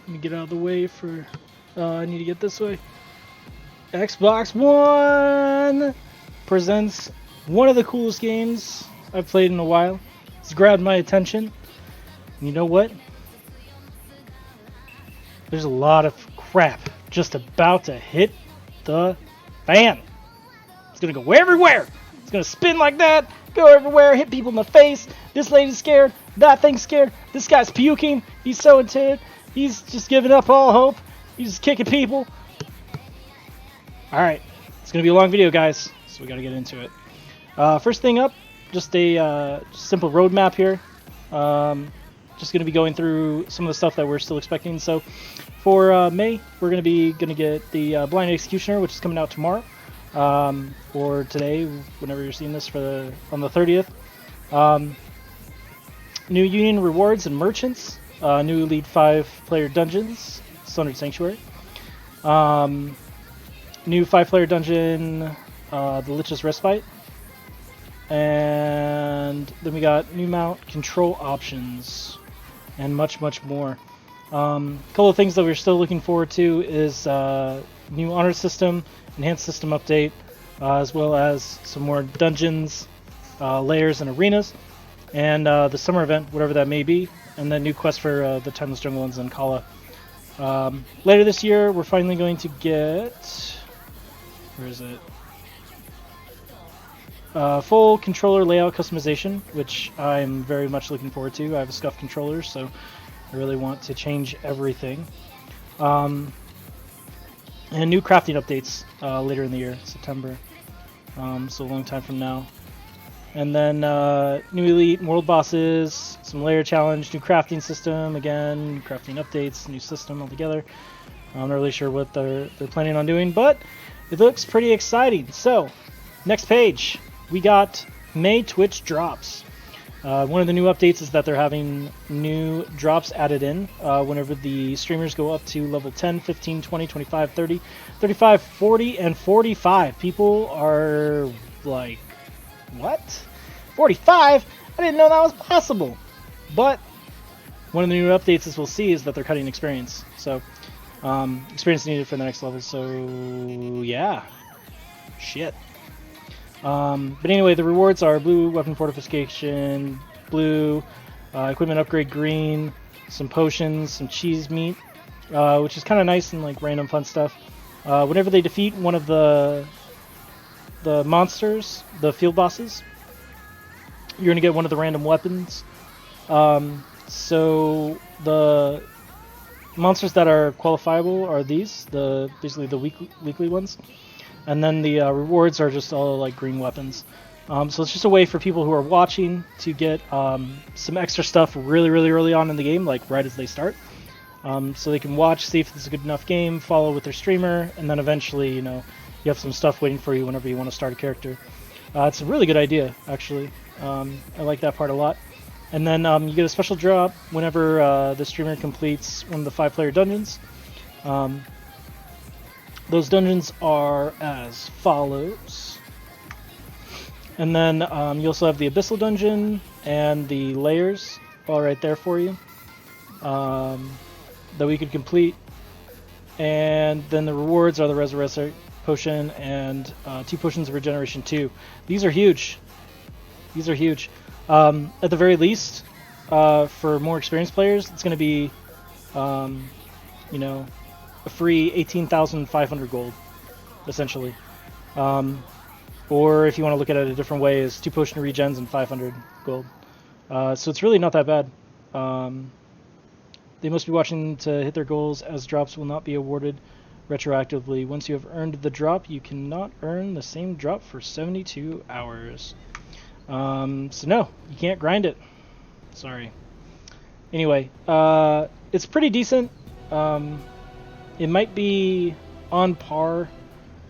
Let me get out of the way for... I need to get this way. Xbox One presents one of the coolest games I've played in a while. It's grabbed my attention. And you know what? There's a lot of crap just about to hit the fan. It's gonna go everywhere. It's gonna spin like that, go everywhere, hit people in the face. This lady's scared. That thing's scared. This guy's puking. He's so intimidated. He's just giving up all hope. He's just kicking people. Alright, it's going to be a long video, guys, so we got to get into it. First thing up, just a simple roadmap here. Just going to be going through some of the stuff that we're still expecting. So for May, we're going to get the Blind Executioner, which is coming out tomorrow, or today, whenever you're seeing this on the 30th. New Union rewards and merchants, new Elite 5-player dungeons, Sundered Sanctuary. New 5-player dungeon, the Lich's Respite. And then we got new mount control options and much, much more. A couple of things that we're still looking forward to is new honor system, enhanced system update, as well as some more dungeons, layers, and arenas. And the summer event, whatever that may be. And then new quest for the Timeless Jungle and Zankala. Later this year, we're finally going to get... Where is it? Full controller layout customization, which I'm very much looking forward to. I have a scuffed controller, so I really want to change everything. And new crafting updates later in the year, September. So a long time from now. And then new Elite World Bosses, some layer challenge, new crafting system, again, new crafting updates, new system altogether. I'm not really sure what they're planning on doing, but it looks pretty exciting. So, next page, we got May Twitch drops. One of the new updates is that they're having new drops added in whenever the streamers go up to level 10, 15, 20, 25, 30, 35, 40, and 45. People are like, what? 45? I didn't know that was possible. But one of the new updates as we'll see is that they're cutting experience. So, experience needed for the next level, so yeah. Shit. But anyway, the rewards are blue weapon fortification, blue equipment upgrade, green, some potions, some cheese meat, which is kind of nice and like random fun stuff. Whenever they defeat one of the monsters, the field bosses, you're gonna get one of the random weapons. So the monsters that are qualifiable are these, basically the weekly ones, and then the rewards are just all like green weapons. So it's just a way for people who are watching to get some extra stuff really early on in the game, like right as they start, so they can watch, see if it's a good enough game, follow with their streamer, and then eventually, you have some stuff waiting for you whenever you want to start a character. It's a really good idea, actually. I like that part a lot. And then you get a special drop whenever the streamer completes one of the 5-player dungeons. Those dungeons are as follows. And then you also have the Abyssal Dungeon and the layers all right there for you that we could complete. And then the rewards are the Resurrect Potion and 2 Potions of Regeneration 2. These are huge. These are huge. At the very least, for more experienced players, it's going to be, a free 18,500 gold, essentially. Or if you want to look at it a different way, is 2 potion regens and 500 gold. So it's really not that bad. They must be watching to hit their goals, as drops will not be awarded retroactively. Once you have earned the drop, you cannot earn the same drop for 72 hours. So no, you can't grind it. Sorry. Anyway, it's pretty decent. It might be on par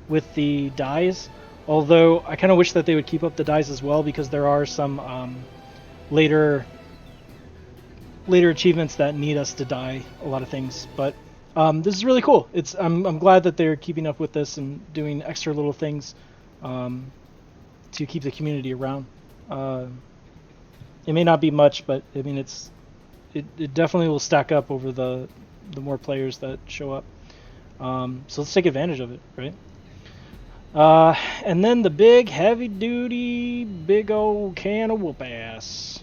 with the dies, although I kind of wish that they would keep up the dies as well, because there are some later achievements that need us to die a lot of things. But this is really cool. I'm glad that they're keeping up with this and doing extra little things to keep the community around. It may not be much, but I mean it definitely will stack up over the the more players that show up. So let's take advantage of it, right? And then the big, heavy-duty, big old can of whoop ass.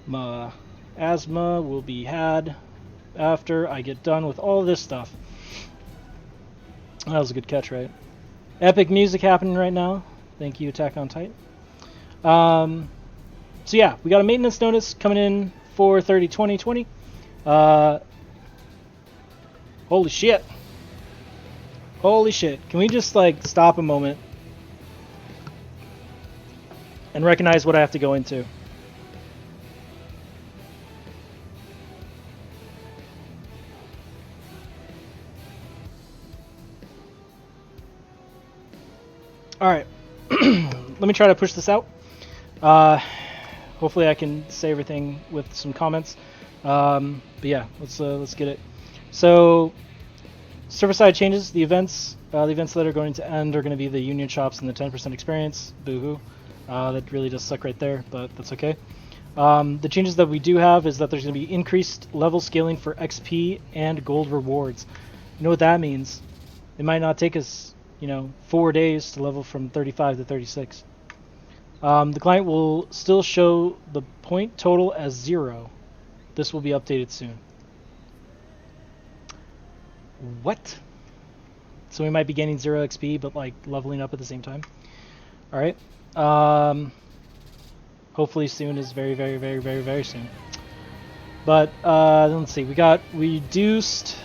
My asthma will be had after I get done with all this stuff. That was a good catch, right? Epic music happening right now. Thank you, Attack on Titan. So yeah, we got a maintenance notice coming in 4/30/2020. Holy shit. Holy shit. Can we just like stop a moment and recognize what I have to go into? Alright. Let me try to push this out. Hopefully I can say everything with some comments. But yeah, let's get it. So, server side changes. The events that are going to end are going to be the union shops and the 10% experience. Boo-hoo. That really does suck right there, but that's okay. The changes that we do have is that there's going to be increased level scaling for XP and gold rewards. You know what that means? It might not take us, 4 days to level from 35 to 36. The client will still show the point total as 0. This will be updated soon. What? So we might be gaining 0 XP, but like leveling up at the same time. All right. Hopefully soon is very, very, very, very, very soon. But let's see. We reduced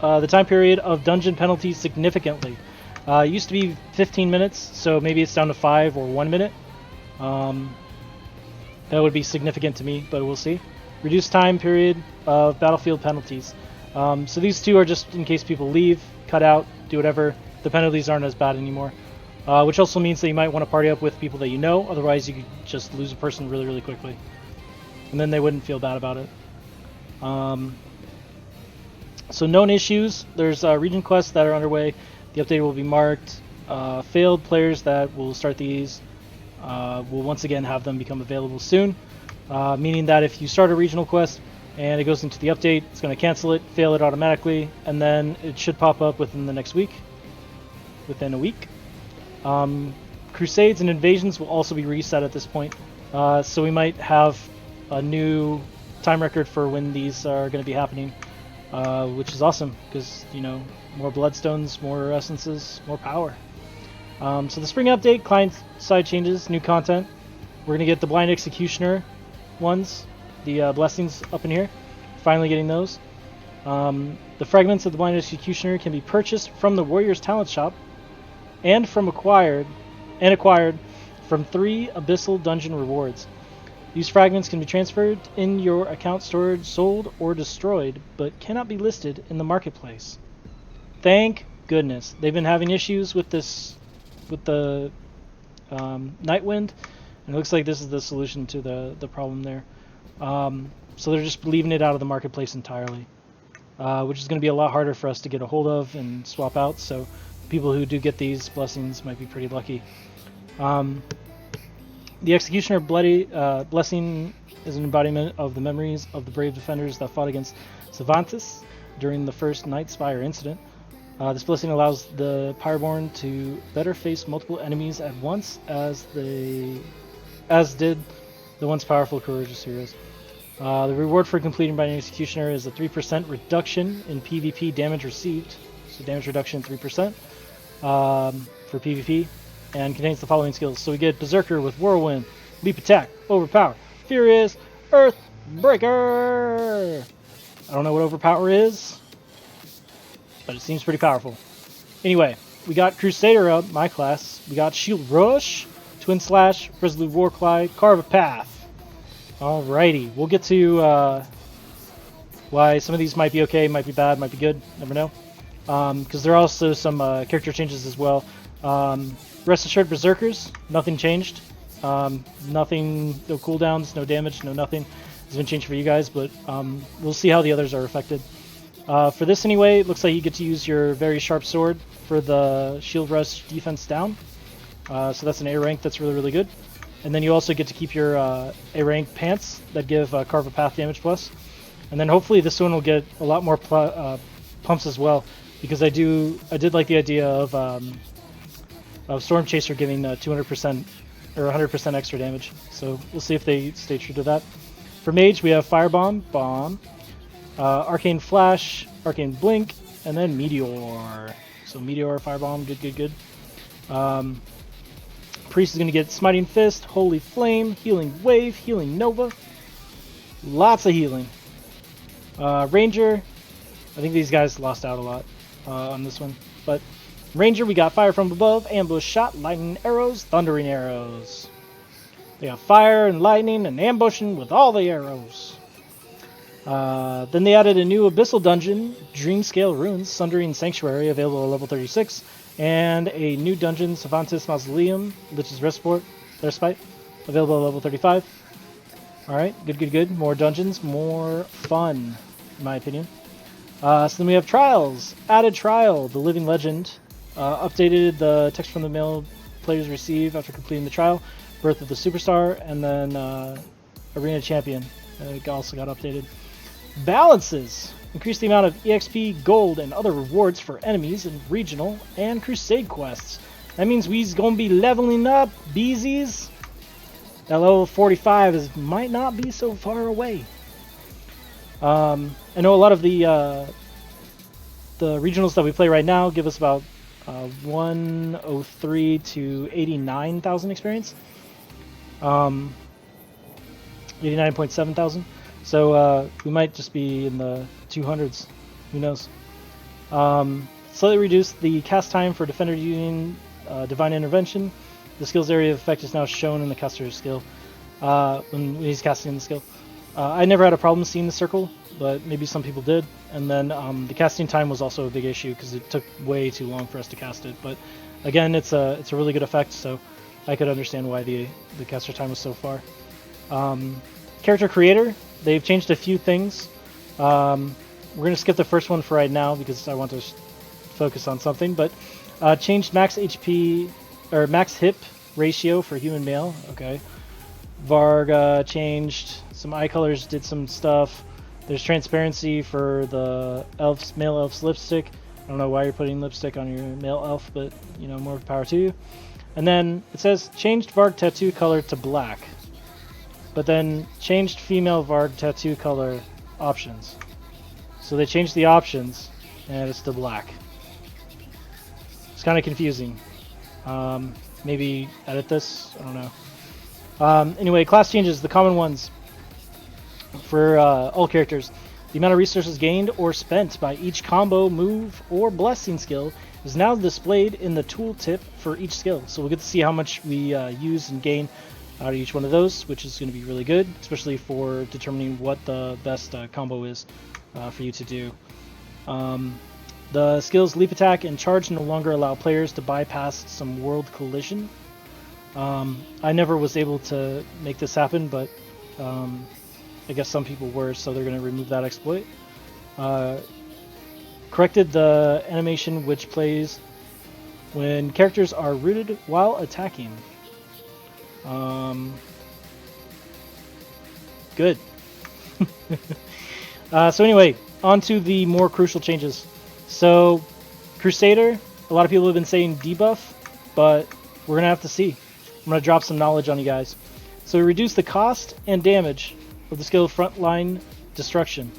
the time period of dungeon penalties significantly. It used to be 15 minutes, so maybe it's down to 5 or 1 minute. That would be significant to me, but we'll see. Reduced time period of battlefield penalties. So these two are just in case people leave, cut out, do whatever. The penalties aren't as bad anymore. Which also means that you might want to party up with people that you know, otherwise you could just lose a person really, really quickly. And then they wouldn't feel bad about it. So known issues, there's region quests that are underway. The update will be marked. Failed players that will start these will once again have them become available soon. Meaning that if you start a regional quest and it goes into the update, it's going to cancel it, fail it automatically, and then it should pop up within the next week. Within a week. Crusades and invasions will also be reset at this point. So we might have a new time record for when these are going to be happening. Which is awesome, because, more bloodstones, more essences, more power. So the spring update, client side changes, new content. We're going to get the Blind Executioner ones, the blessings up in here. Finally getting those. The fragments of the Blind Executioner can be purchased from the Warrior's Talent Shop and acquired from 3 Abyssal Dungeon rewards. These fragments can be transferred in your account, stored, sold, or destroyed, but cannot be listed in the marketplace. Thank goodness. They've been having issues with this, with the Nightwind, and it looks like this is the solution to the problem there. So they're just leaving it out of the marketplace entirely, which is going to be a lot harder for us to get a hold of and swap out, so people who do get these blessings might be pretty lucky. The Executioner Blessing is an embodiment of the memories of the brave defenders that fought against Savantis during the first Night Spire incident. This blessing allows the Pyreborn to better face multiple enemies at once, as did the once powerful courageous heroes. The reward for completing by an Executioner is a 3% reduction in PvP damage received, so damage reduction 3% for PvP. And contains the following skills. So we get Berserker with Whirlwind, Leap Attack, Overpower, Furious, Earthbreaker! I don't know what Overpower is, but it seems pretty powerful. Anyway, we got Crusader up, my class. We got Shield Rush, Twin Slash, Resolute Warcry, Carve a Path. Alrighty, we'll get to why some of these might be okay, might be bad, might be good, never know. Because there are also some character changes as well. Rest assured, Berserkers, nothing changed. Nothing, no cooldowns, no damage, no nothing has been changed for you guys, but we'll see how the others are affected. For this anyway, it looks like you get to use your very sharp sword for the shield rush defense down. So that's an A rank that's really, really good. And then you also get to keep your A rank pants that give Carve a Path damage plus. And then hopefully this one will get a lot more pumps as well, because I did like the idea of Storm Chaser giving 200% or 100% extra damage. So we'll see if they stay true to that. For Mage, we have Firebomb, Bomb, Arcane Flash, Arcane Blink, and then Meteor. So Meteor, Firebomb, good. Priest is going to get Smiting Fist, Holy Flame, Healing Wave, Healing Nova. Lots of healing. Ranger, I think these guys lost out a lot on this one. But Ranger, we got Fire from Above, Ambush Shot, Lightning Arrows, Thundering Arrows. They got Fire and Lightning and Ambushing with all the arrows. Then they added a new Abyssal Dungeon, Dreamscale Runes, Sundering Sanctuary, available at level 36. And a new dungeon, Savantis Mausoleum, Lich's Respite, available at level 35. Alright, good. More dungeons, more fun, in my opinion. So then we have Trials. Added Trial, the Living Legend. Updated the text from the mail players receive after completing the trial. Birth of the Superstar, and then Arena Champion also got updated. Balances. Increase the amount of EXP, gold, and other rewards for enemies in regional and crusade quests. That means we's gonna be leveling up, beesies. That level 45 might not be so far away. I know a lot of the regionals that we play right now give us about 103 to 89,000 experience. 89.7 thousand. So we might just be in the 200s. Who knows? Slightly reduced the cast time for Defender using Divine Intervention. The skill's area of effect is now shown in the caster's skill when he's casting the skill. I never had a problem seeing the circle, but maybe some people did. And then the casting time was also a big issue because it took way too long for us to cast it. But again, it's a really good effect, so I could understand why the caster time was so far. Character creator, they've changed a few things. We're going to skip the first one for right now because I want to focus on something. But changed max HP or max hip ratio for human male. Okay. Varg changed some eye colors, did some stuff. There's transparency for the male elf's lipstick. I don't know why you're putting lipstick on your male elf, but you know, more power to you. And then it says changed Varg tattoo color to black, but then changed female Varg tattoo color options. So they changed the options and it's to black. It's kind of confusing. Maybe edit this, I don't know. Anyway, class changes, the common ones for all characters. The amount of resources gained or spent by each combo, move, or blessing skill is now displayed in the tooltip for each skill. So we'll get to see how much we use and gain out of each one of those, which is going to be really good, especially for determining what the best combo is for you to do. The skills Leap Attack and Charge no longer allow players to bypass some world collision. I never was able to make this happen, but I guess some people were, so they're going to remove that exploit. Corrected the animation which plays when characters are rooted while attacking. Good. So anyway, on to the more crucial changes. So, Crusader, a lot of people have been saying debuff, but we're going to have to see. I'm going to drop some knowledge on you guys. So we reduce the cost and damage of the skill Frontline Destruction.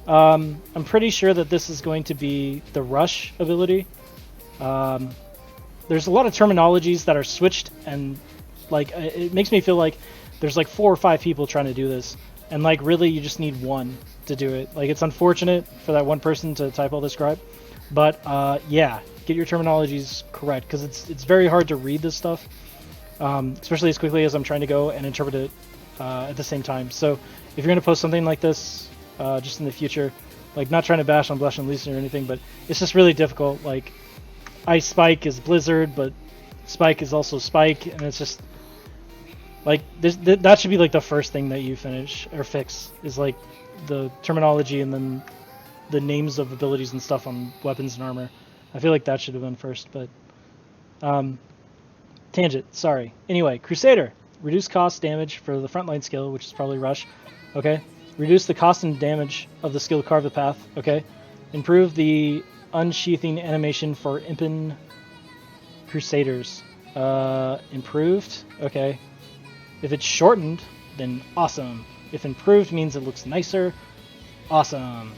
I'm pretty sure that this is going to be the Rush ability. There's a lot of terminologies that are switched, and like it makes me feel like there's like 4 or 5 people trying to do this, and like really you just need one to do it. Like it's unfortunate for that one person to type all this crap, but yeah, get your terminologies correct because it's very hard to read this stuff, especially as quickly as I'm trying to go and interpret it at the same time. So if you're going to post something like this just in the future, like not trying to bash on Blush and Lucian or anything, but it's just really difficult. Like Ice Spike is Blizzard, but Spike is also Spike, and it's just like that should be like the first thing that you finish or fix is like the terminology and then the names of abilities and stuff on weapons and armor. I feel like that should have been first, but tangent, sorry. Anyway, Crusader, reduce cost damage for the frontline skill, which is probably Rush. Okay, Reduce the cost and damage of the skill Carve the Path. Okay. Improve the unsheathing animation for Impen Crusaders. Improved. Okay. If it's shortened, then awesome. If improved means it looks nicer, awesome.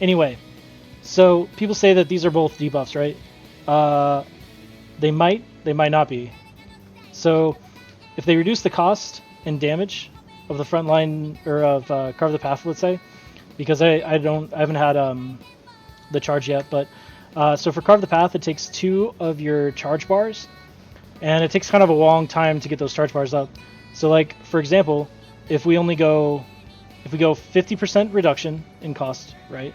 Anyway, so people say that these are both debuffs, right? They might not be. So if they reduce the cost and damage of the front line, or of Carve the Path, let's say, because I haven't had the charge yet, but so for Carve the Path, it takes 2 of your charge bars, and it takes kind of a long time to get those charge bars up. So like, for example, if we go 50% reduction in cost, right,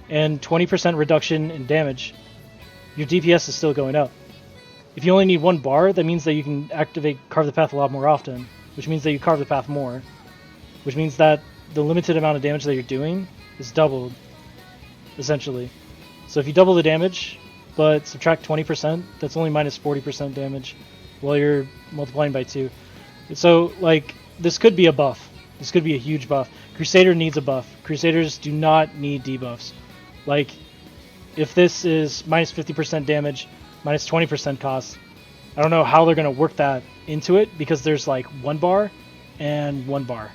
and 20% reduction in damage, your DPS is still going up. If you only need 1 bar, that means that you can activate Carve the Path a lot more often, which means that you carve the path more, which means that the limited amount of damage that you're doing is doubled, essentially. So if you double the damage, but subtract 20%, that's only minus 40% damage, while you're multiplying by 2. So, like, this could be a buff. This could be a huge buff. Crusader needs a buff. Crusaders do not need debuffs. Like, if this is minus 50% damage, minus 20% cost, I don't know how they're going to work that into it, because there's like 1 bar and 1 bar.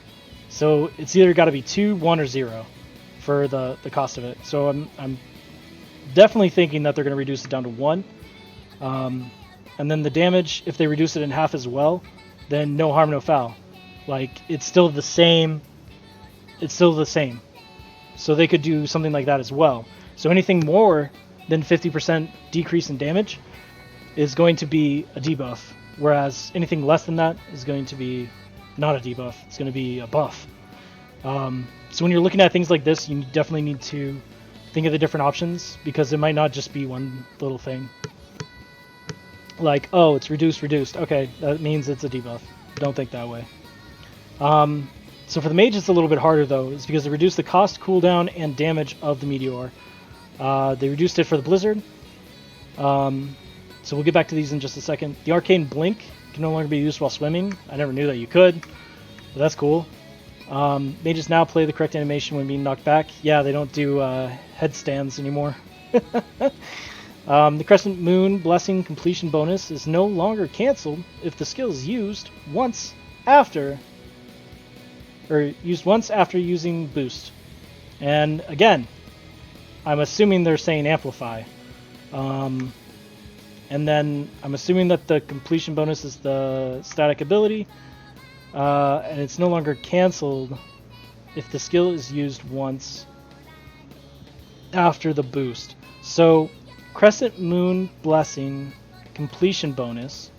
So it's either got to be 2, 1, or 0 for the cost of it. So I'm definitely thinking that they're going to reduce it down to 1. And then the damage, if they reduce it in half as well, then no harm, no foul. Like, it's still the same. It's still the same. So they could do something like that as well. So anything more than 50% decrease in damage is going to be a debuff, whereas anything less than that is going to be not a debuff. It's going to be a buff. So when you're looking at things like this, you definitely need to think of the different options, because it might not just be one little thing. Like, oh, it's reduced. Okay, that means it's a debuff. Don't think that way. So for the mage, it's a little bit harder, though. It's because they reduced the cost, cooldown, and damage of the meteor. They reduced it for the blizzard. So we'll get back to these in just a second. The arcane blink can no longer be used while swimming. I never knew that you could, but that's cool. Mages now play the correct animation when being knocked back. Yeah, they don't do headstands anymore. The Crescent Moon Blessing completion bonus is no longer cancelled if the skill is used once after using boost. And again, I'm assuming they're saying amplify. And then I'm assuming that the completion bonus is the static ability, and it's no longer cancelled if the skill is used once after the boost. So Crescent Moon Blessing completion bonus,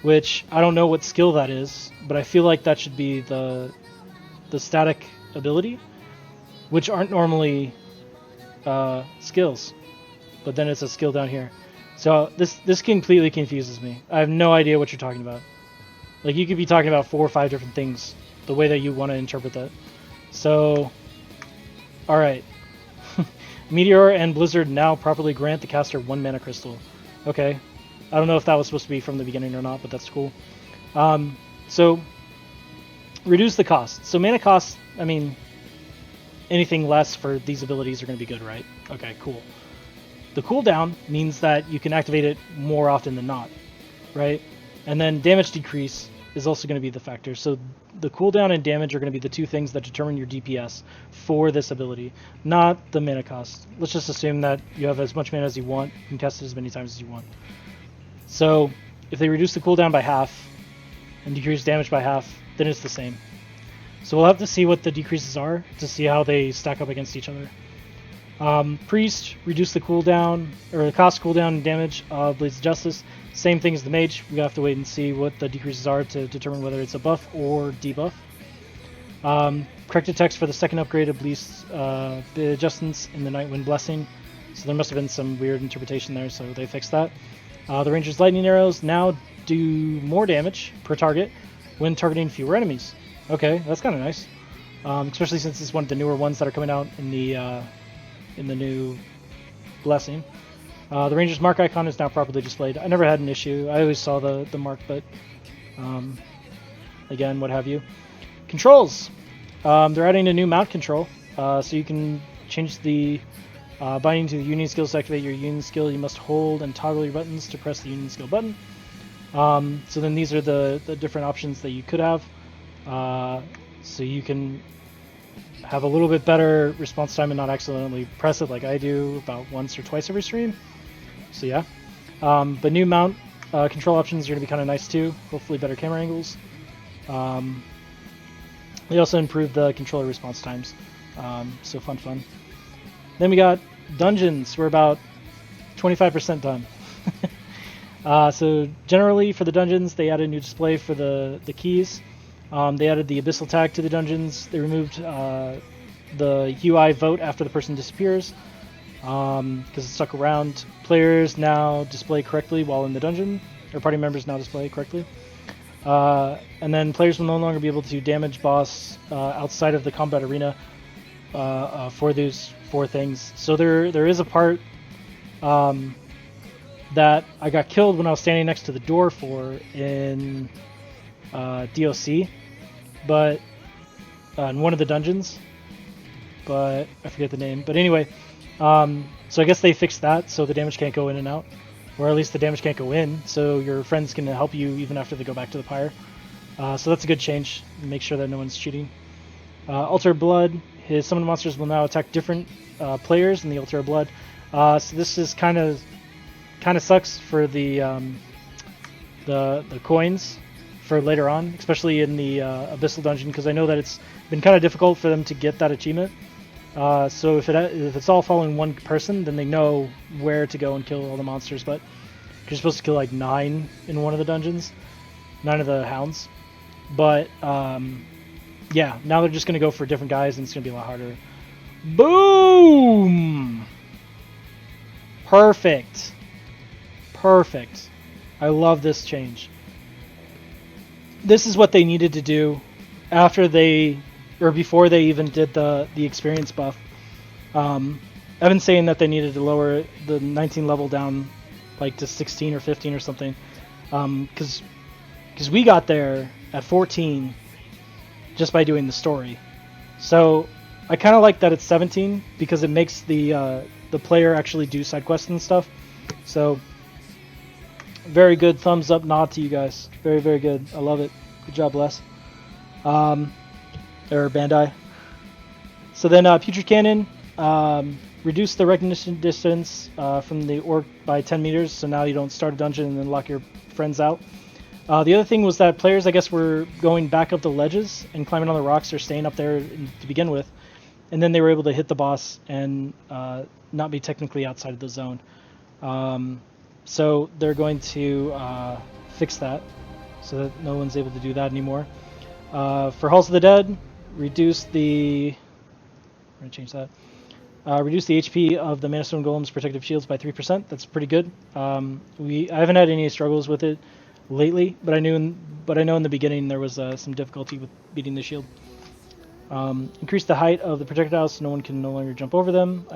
which I don't know what skill that is, but I feel like that should be the static ability, which aren't normally skills, but then it's a skill down here. So this completely confuses me. I have no idea what you're talking about. Like, you could be talking about 4 or 5 different things, the way that you want to interpret that. So, alright. Meteor and Blizzard now properly grant the caster 1 mana crystal. Okay. I don't know if that was supposed to be from the beginning or not, but that's cool. So, reduce the cost. So mana cost, I mean, anything less for these abilities are going to be good, right? Okay, cool. The cooldown means that you can activate it more often than not, right? And then damage decrease is also going to be the factor. So the cooldown and damage are going to be the 2 things that determine your DPS for this ability, not the mana cost. Let's just assume that you have as much mana as you want. You can cast it as many times as you want. So if they reduce the cooldown by half and decrease damage by half, then it's the same. So we'll have to see what the decreases are to see how they stack up against each other. Priest, reduce the cooldown, or the cost, cooldown, and damage of Blades of Justice. Same thing as the Mage. We have to wait and see what the decreases are to determine whether it's a buff or debuff. Corrected text for the second upgrade of Blades adjustments in the Nightwind Blessing. So there must have been some weird interpretation there, so they fixed that. The Ranger's Lightning Arrows now do more damage per target when targeting fewer enemies. Okay, that's kind of nice. Especially since it's one of the newer ones that are coming out in the new Blessing. The Ranger's mark icon is now properly displayed. I never had an issue. I always saw the mark, but again, what have you. Controls. They're adding a new mount control, so you can change the binding to the union skills. To activate your union skill, you must hold and toggle your buttons to press the union skill button. So then these are the different options that you could have. So you can have a little bit better response time and not accidentally press it like I do about once or twice every stream. So yeah. But new mount control options are going to be kind of nice too. Hopefully better camera angles. They also improved the controller response times. So fun. Then we got dungeons. We're about 25% done. So generally for the dungeons, they added a new display for the keys. They added the abyssal tag to the dungeons. They removed the UI vote after the person disappears because it stuck around. Players now display correctly while in the dungeon, or party members now display correctly. And then players will no longer be able to damage boss outside of the combat arena for those 4 things. So there is a part that I got killed when I was standing next to the door for in DOC, but in one of the dungeons, but I forget the name. But anyway, so I guess they fixed that, so the damage can't go in and out, or at least the damage can't go in, so your friends can help you even after they go back to the pyre. So that's a good change. Make sure that no one's cheating. Altar of Blood. His summoned monsters will now attack different players in the Altar of Blood. So this is kind of sucks for the coins for later on, especially in the Abyssal Dungeon, because I know that it's been kind of difficult for them to get that achievement. So if it's all following one person, then they know where to go and kill all the monsters. But you're supposed to kill like 9 in one of the dungeons, 9 of the hounds. But yeah, now they're just gonna go for different guys, and it's gonna be a lot harder. Boom! Perfect. I love this change. This is what they needed to do after before they even did the experience buff. I've been saying that they needed to lower the 19 level down like to 16 or 15 or something, because we got there at 14 just by doing the story. So I kind of like that it's 17 because it makes the player actually do side quests and stuff. So very good, thumbs up nod to you guys. Very good. I love it. Good job, Les. Or Bandai. So then Putrid Cannon reduced the recognition distance from the orc by 10 meters, so now you don't start a dungeon and then lock your friends out. The other thing was that players, I guess, were going back up the ledges and climbing on the rocks or staying up there to begin with, and then they were able to hit the boss and not be technically outside of the zone. So they're going to fix that so that no one's able to do that anymore. For Halls of the Dead, reduce the... I'm going to change that. Reduce the HP of the Mana Stone Golem's protective shields by 3%. That's pretty good. I haven't had any struggles with it lately, but I know in the beginning there was some difficulty with beating the shield. Increase the height of the projectiles so no one can no longer jump over them.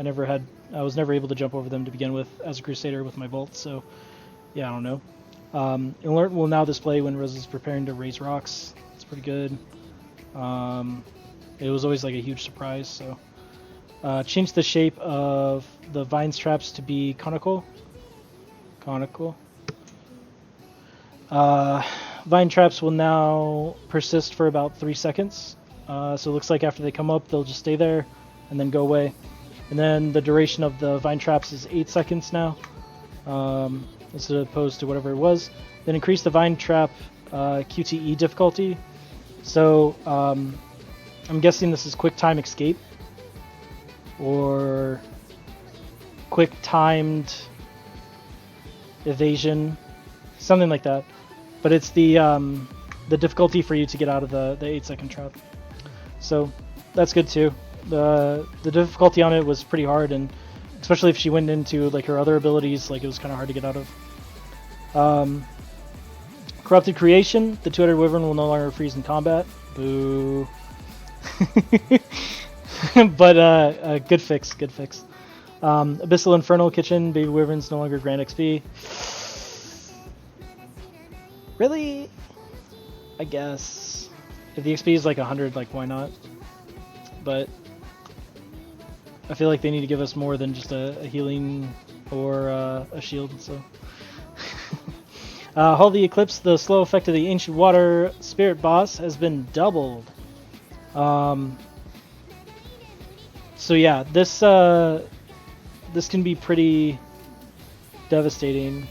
I was never able to jump over them to begin with as a Crusader with my bolts, so yeah, I don't know. Alert will now display when Rose is preparing to raise rocks. It's pretty good. It was always like a huge surprise. So change the shape of the vines traps to be conical. Vine traps will now persist for about 3 seconds. So it looks like after they come up, they'll just stay there and then go away. And then the duration of the vine traps is 8 seconds now, as opposed to whatever it was. Then increase the vine trap QTE difficulty. So I'm guessing this is quick time escape or quick timed evasion, something like that. But it's the difficulty for you to get out of the 8-second trap. So that's good too. The difficulty on it was pretty hard, and especially if she went into like her other abilities, like it was kind of hard to get out of. Corrupted Creation, the two-headed wyvern will no longer freeze in combat. Boo. But good fix. Abyssal Infernal Kitchen, baby wyverns no longer grant XP. Really? I guess if the XP is like 100, like why not? but I feel like they need to give us more than just a healing or a shield. So, Hull the Eclipse, the slow effect of the Ancient Water Spirit boss has been doubled. So yeah, this can be pretty devastating.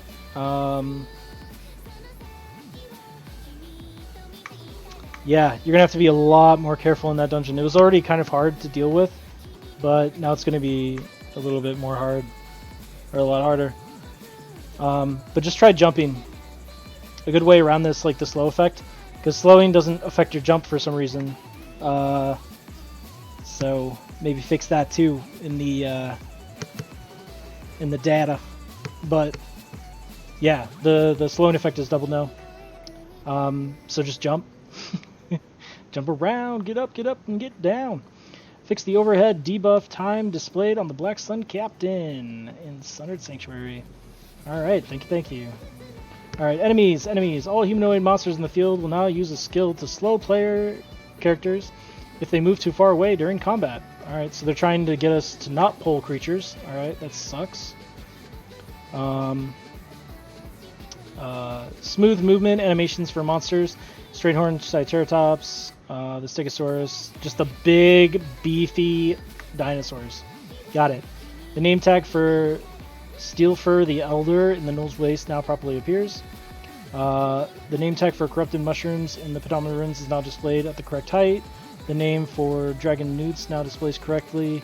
Yeah, you're gonna have to be a lot more careful in that dungeon. It was already kind of hard to deal with, but now it's gonna be a little bit more hard, or a lot harder. But just try jumping. A good way around this, like the slow effect, because slowing doesn't affect your jump for some reason. So maybe fix that too in the data. But yeah, the slowing effect is double no. So just jump. Jump around, get up, and get down. Fix the overhead debuff time displayed on the Black Sun Captain in Sundered Sanctuary. Alright, thank you. Alright, enemies. All humanoid monsters in the field will now use a skill to slow player characters if they move too far away during combat. Alright, so they're trying to get us to not pull creatures. Alright, that sucks. Smooth movement animations for monsters. Straight Horn Triceratops, the Stegosaurus, just the big, beefy dinosaurs. Got it. The name tag for Steelfur the Elder in the Null's Waste now properly appears. The name tag for Corrupted Mushrooms in the Pedometer Runes is now displayed at the correct height. The name for Dragon Newts now displays correctly.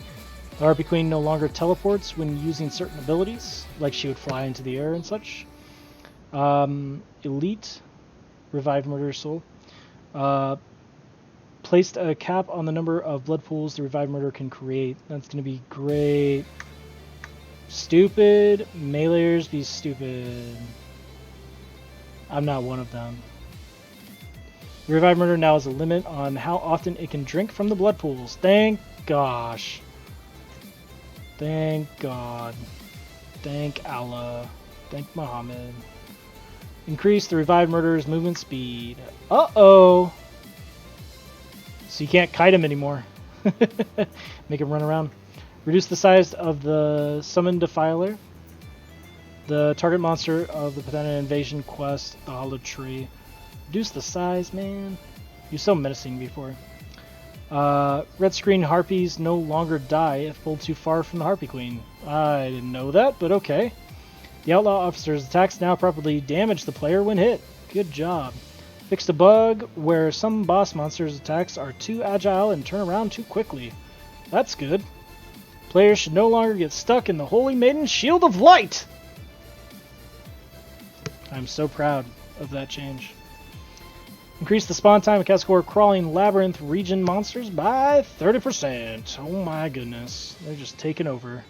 The Harpy Queen no longer teleports when using certain abilities, like she would fly into the air and such. Elite Revived Murder Soul. Placed a cap on the number of blood pools the Revived Murder can create. That's going to be great. Stupid. Meleeers be stupid. I'm not one of them. The Revived Murder now has a limit on how often it can drink from the blood pools. Thank gosh. Thank God. Thank Allah. Thank Muhammad. Increase the Revived Murderer's movement speed. Uh-oh! So you can't kite him anymore. Make him run around. Reduce the size of the Summoned Defiler. The target monster of the Pathana Invasion quest, the Hollow Tree. Reduce the size, man. You're so menacing before. Red screen harpies no longer die if pulled too far from the Harpy Queen. I didn't know that, but okay. The Outlaw Officer's attacks now properly damage the player when hit. Good job. Fixed a bug where some boss monsters' attacks are too agile and turn around too quickly. That's good. Players should no longer get stuck in the Holy Maiden's Shield of Light! I'm so proud of that change. Increase the spawn time of Cascore Crawling Labyrinth region monsters by 30%. Oh my goodness. They're just taking over.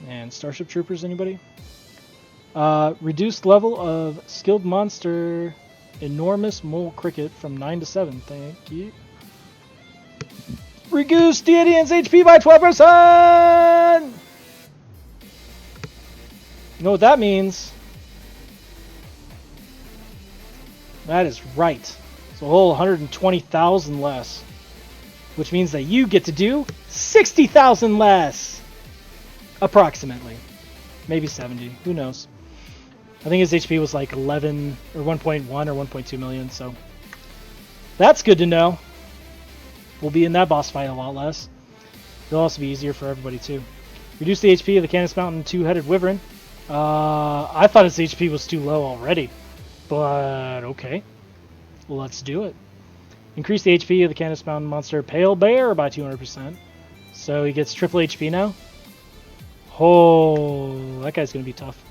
And Starship Troopers, anybody? Reduced level of Skilled Monster Enormous Mole Cricket from 9 to 7. Thank you. Reduce Deadian's HP by 12%! You know what that means? That is right. It's a whole 120,000 less. Which means that you get to do 60,000 less! Approximately. Maybe 70. Who knows? I think his HP was like 11 or 1.1 or 1.2 million, so that's good to know. We'll be in that boss fight a lot less. It'll also be easier for everybody too. Reduce the HP of the Canis Mountain Two-Headed Wyvern. I thought his HP was too low already, but okay. Well, let's do it. Increase the HP of the Canis Mountain Monster Pale Bear by 200%. So he gets triple HP now. Oh, that guy's going to be tough.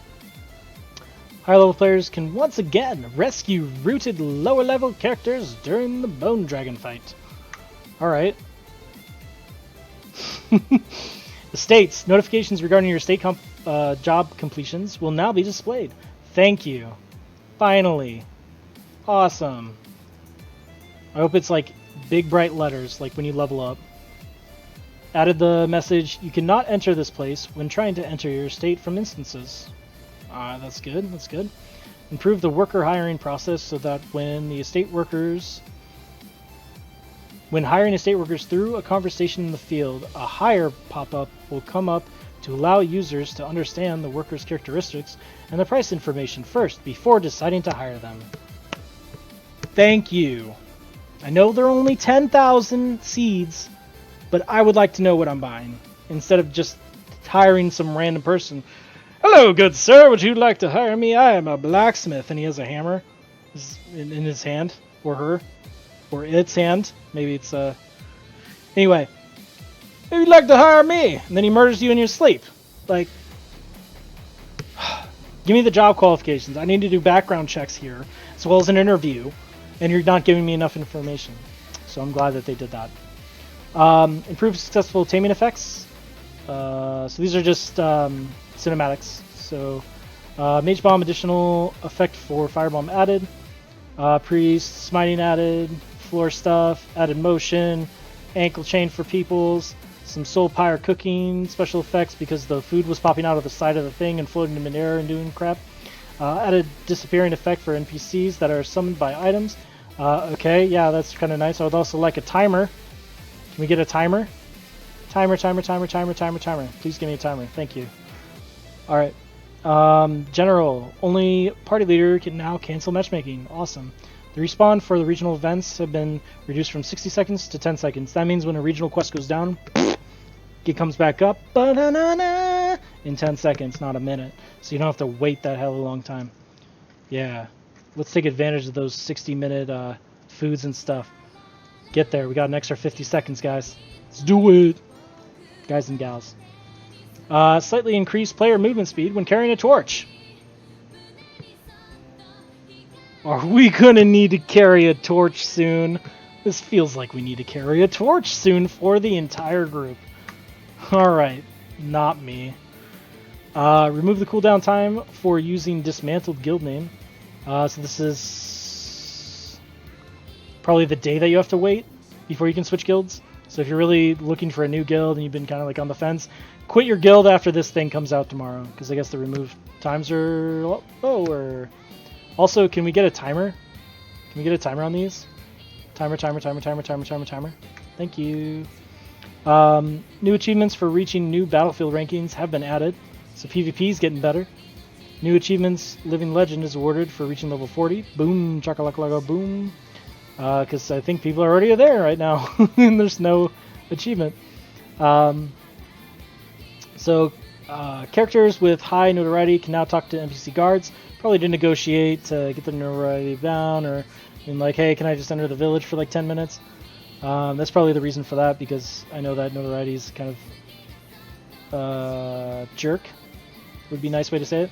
Higher level players can once again rescue rooted lower level characters during the Bone Dragon fight. Alright. Estates. Notifications regarding your estate job completions will now be displayed. Thank you. Finally. Awesome. I hope it's like big bright letters, like when you level up. Added the message, you cannot enter this place when trying to enter your estate from instances. That's good, that's good. Improve the worker hiring process so that when the estate workers When hiring estate workers through a conversation in the field, a hire pop-up will come up to allow users to understand the workers' characteristics and the price information first before deciding to hire them. Thank you. I know there are only 10,000 seeds, but I would like to know what I'm buying instead of just hiring some random person. Hello, good sir. Would you like to hire me? I am a blacksmith, and he has a hammer in his hand, or her, or its hand. Maybe it's Anyway, maybe you'd like to hire me, and then he murders you in your sleep. Like, give me the job qualifications. I need to do background checks here, as well as an interview, and you're not giving me enough information. So I'm glad that they did that. Improved successful taming effects. So these are just cinematics. So Mage Bomb additional effect for Firebomb added. Priest smiting added. Floor stuff added motion. Ankle chain for peoples. Some Soul Pyre cooking special effects because the food was popping out of the side of the thing and floating in midair and doing crap. Added disappearing effect for NPCs that are summoned by items. Okay, yeah, that's kind of nice. I would also like a timer. Can we get a timer? Timer. Please give me a timer. Thank you. Alright. General. Only party leader can now cancel matchmaking. Awesome. The respawn for the regional events have been reduced from 60 seconds to 10 seconds. That means when a regional quest goes down, it comes back up in 10 seconds, not a minute. So you don't have to wait that hell of a long time. Yeah. Let's take advantage of those 60-minute foods and stuff. Get there. We got an extra 50 seconds, guys. Let's do it. Guys and gals. Slightly increased player movement speed when carrying a torch. Are we gonna need to carry a torch soon? This feels like we need to carry a torch soon for the entire group. Alright, not me. Remove the cooldown time for using dismantled guild name. So this is probably the day that you have to wait before you can switch guilds. So if you're really looking for a new guild and you've been kind of like on the fence, quit your guild after this thing comes out tomorrow, because I guess the remove times are lower. Also, can we get a timer? Can we get a timer on these? Timer. Thank you. New achievements for reaching new battlefield rankings have been added, so PvP is getting better. New achievements, Living Legend is awarded for reaching level 40. Boom, chakalaka boom. Because I think people are already there right now, and there's no achievement. Characters with high notoriety can now talk to NPC guards, probably to negotiate to get the notoriety down, or like, hey, can I just enter the village for like 10 minutes? That's probably the reason for that, because I know that notoriety is kind of jerk, would be a nice way to say it,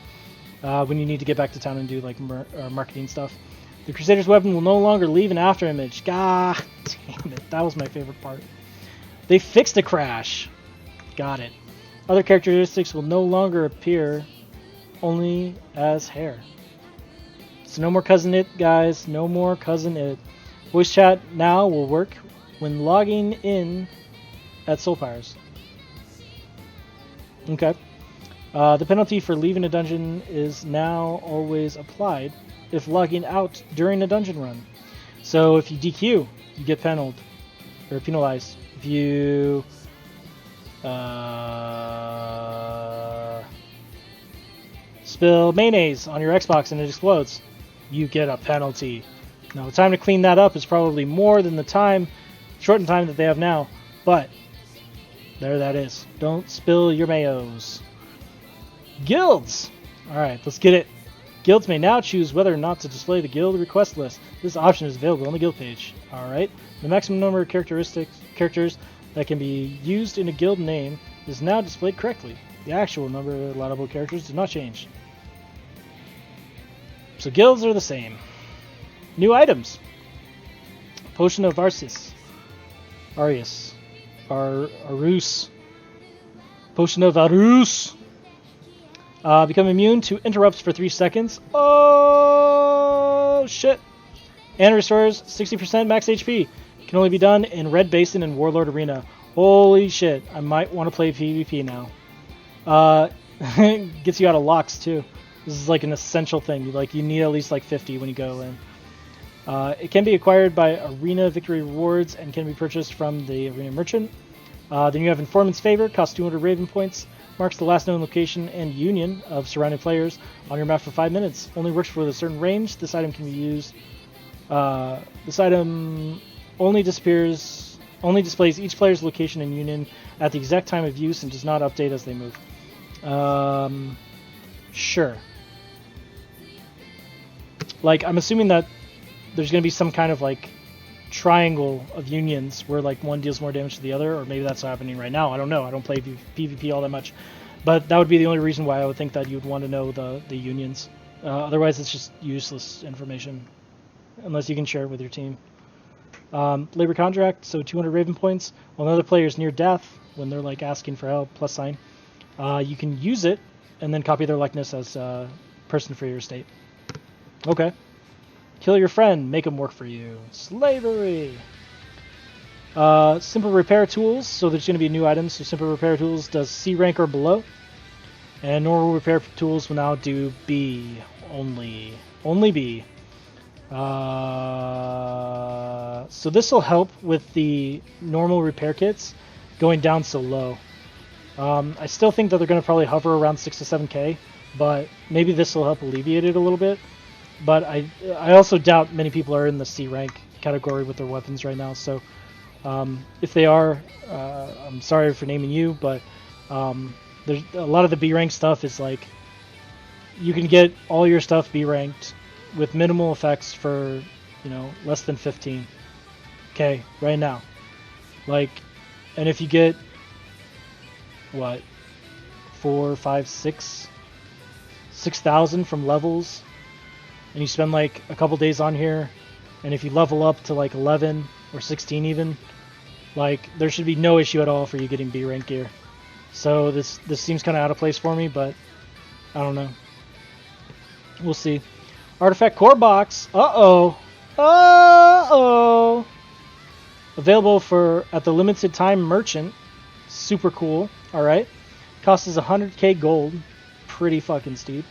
when you need to get back to town and do like marketing stuff. The Crusader's weapon will no longer leave an after image. God damn it, that was my favorite part. They fixed a crash. Got it. Other characteristics will no longer appear, only as hair. So no more cousin it, guys. No more cousin it. Voice chat now will work when logging in at Soul Pyres. Okay. The penalty for leaving a dungeon is now always applied if logging out during a dungeon run. So if you DQ, you get penalized. If you spill mayonnaise on your Xbox and it explodes, you get a penalty. Now the time to clean that up is probably more than the shortened time that they have now, but there that is. Don't spill your mayos. Guilds! Alright, let's get it. Guilds may now choose whether or not to display the guild request list. This option is available on the guild page. Alright, the maximum number of characters that can be used in a guild name is now displayed correctly. The actual number of allowable characters did not change. So guilds are the same. New items. Potion of Arius. Potion of Arius. Become immune to interrupts for 3 seconds. Oh, shit. And restores 60% max HP. Can only be done in Red Basin and Warlord Arena. Holy shit. I might want to play PvP now. Gets you out of locks, too. This is like an essential thing. You need at least like 50 when you go in. It can be acquired by Arena Victory Rewards and can be purchased from the Arena Merchant. Then you have Informant's Favor, costs 200 Raven points, marks the last known location and union of surrounding players on your map for 5 minutes. Only works for a certain range. This item can be used. This item only displays each player's location and union at the exact time of use and does not update as they move. Sure. Like, I'm assuming that there's going to be some kind of, like, triangle of unions where, like, one deals more damage to the other, or maybe that's happening right now. I don't know. I don't play PvP all that much. But that would be the only reason why I would think that you'd want to know the unions. Otherwise, it's just useless information, unless you can share it with your team. Labor contract, so 200 Raven points. While another player is near death, when they're, like, asking for help, plus sign, you can use it and then copy their likeness as a person for your estate. Okay. Kill your friend, make him work for you. Slavery! Simple repair tools, so there's going to be new items. So simple repair tools does C rank or below. And normal repair tools will now do B only. Only B. So this will help with the normal repair kits going down so low. I still think that they're going to probably hover around 6 to 7k, but maybe this will help alleviate it a little bit. But I also doubt many people are in the C rank category with their weapons right now. So if they are, I'm sorry for naming you, but there's a lot of the B rank stuff is like you can get all your stuff B ranked with minimal effects for, you know, less than 15k right now. Like, and if you get what 4, 5, 6,000 from levels, and you spend like a couple days on here, and if you level up to like 11 or 16 even, like there should be no issue at all for you getting B rank gear. So this seems kind of out of place for me, but I don't know. We'll see. Artifact core box. Uh-oh. Uh-oh. Available at the limited time merchant. Super cool. All right. Cost is 100k gold. Pretty fucking steep.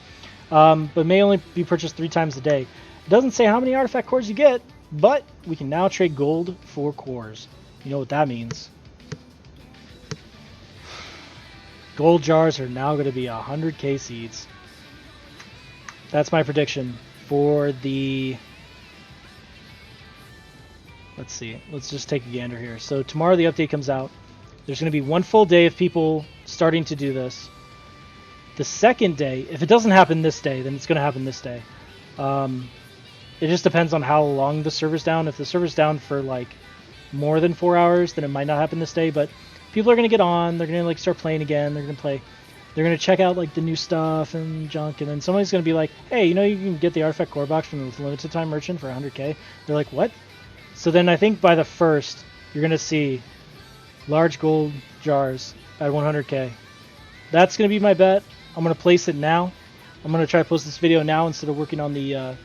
But may only be purchased 3 times a day. It doesn't say how many artifact cores you get, but we can now trade gold for cores. You know what that means. Gold jars are now going to be 100k seeds. That's my prediction for the... Let's see. Let's just take a gander here. So tomorrow the update comes out. There's going to be 1 full day of people starting to do this. The second day, if it doesn't happen this day, then it's going to happen this day. It just depends on how long the server's down. If the server's down for like more than 4 hours, then it might not happen this day. But people are going to get on. They're going to like start playing again. They're going to play. They're going to check out like the new stuff and junk. And then somebody's going to be like, hey, you know, you can get the artifact core box from the limited time merchant for 100k. They're like, what? So then I think by the 1st, you're going to see large gold jars at 100k. That's going to be my bet. I'm going to place it now. I'm going to try to post this video now instead of working on the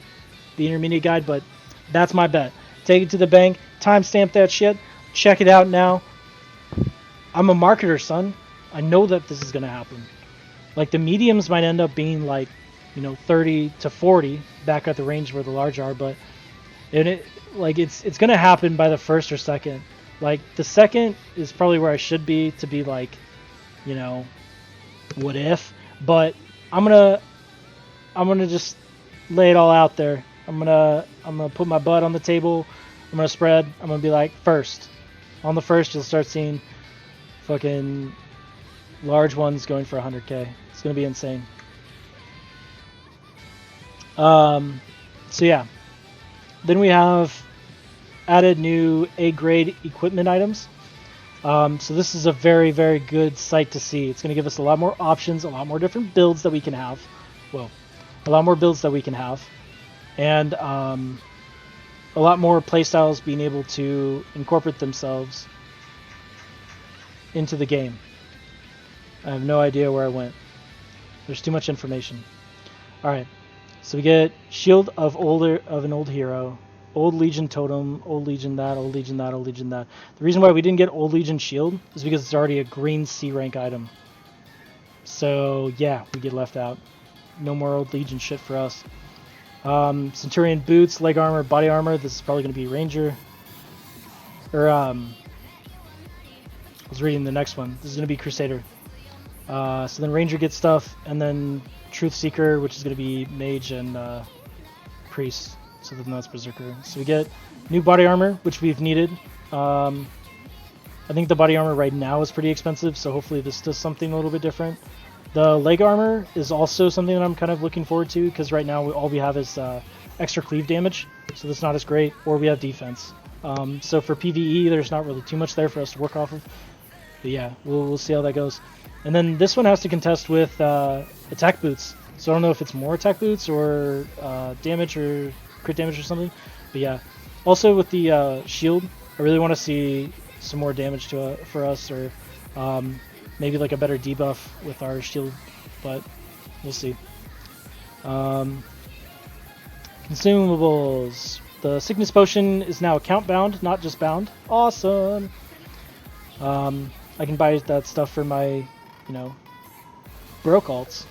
intermediate guide, but that's my bet. Take it to the bank, timestamp that shit, check it out now. I'm a marketer, son. I know that this is going to happen. Like, the mediums might end up being like, you know, 30 to 40 back at the range where the large are, but it's going to happen by the 1st or 2nd. Like, the 2nd is probably where I should be to be like, you know, what if? But I'm gonna just lay it all out there. I'm gonna put my butt on the table. I'm gonna spread. I'm gonna be like, 1st. On the 1st, you'll start seeing fucking large ones going for 100k. It's gonna be insane. So yeah. Then we have added new A-grade equipment items. So this is a very, very good sight to see. It's going to give us a lot more options, a lot more different builds that we can have. Well, a lot more builds that we can have. And a lot more playstyles being able to incorporate themselves into the game. I have no idea where I went. There's too much information. Alright, so we get Shield of an Old Hero. Old Legion Totem, Old Legion that, Old Legion that, Old Legion that. The reason why we didn't get Old Legion Shield is because it's already a green C rank item. So yeah, we get left out. No more Old Legion shit for us. Centurion boots, leg armor, body armor. This is probably going to be Ranger. Or, I was reading the next one. This is going to be Crusader. So then Ranger gets stuff, and then Truth Seeker, which is going to be Mage and Priest. So then that's Berserker. So we get new body armor, which we've needed. I think the body armor right now is pretty expensive, so hopefully this does something a little bit different. The leg armor is also something that I'm kind of looking forward to, because right now all we have is extra cleave damage, so that's not as great, or we have defense. So for PvE, there's not really too much there for us to work off of. But yeah, we'll see how that goes. And then this one has to contest with attack boots. So I don't know if it's more attack boots or damage or crit damage or something. But yeah, also with the shield, I really want to see some more damage to for us, or maybe like a better debuff with our shield. But we'll see. Consumables. The sickness potion is now account bound, not just bound. Awesome. I can buy that stuff for my, broke alts.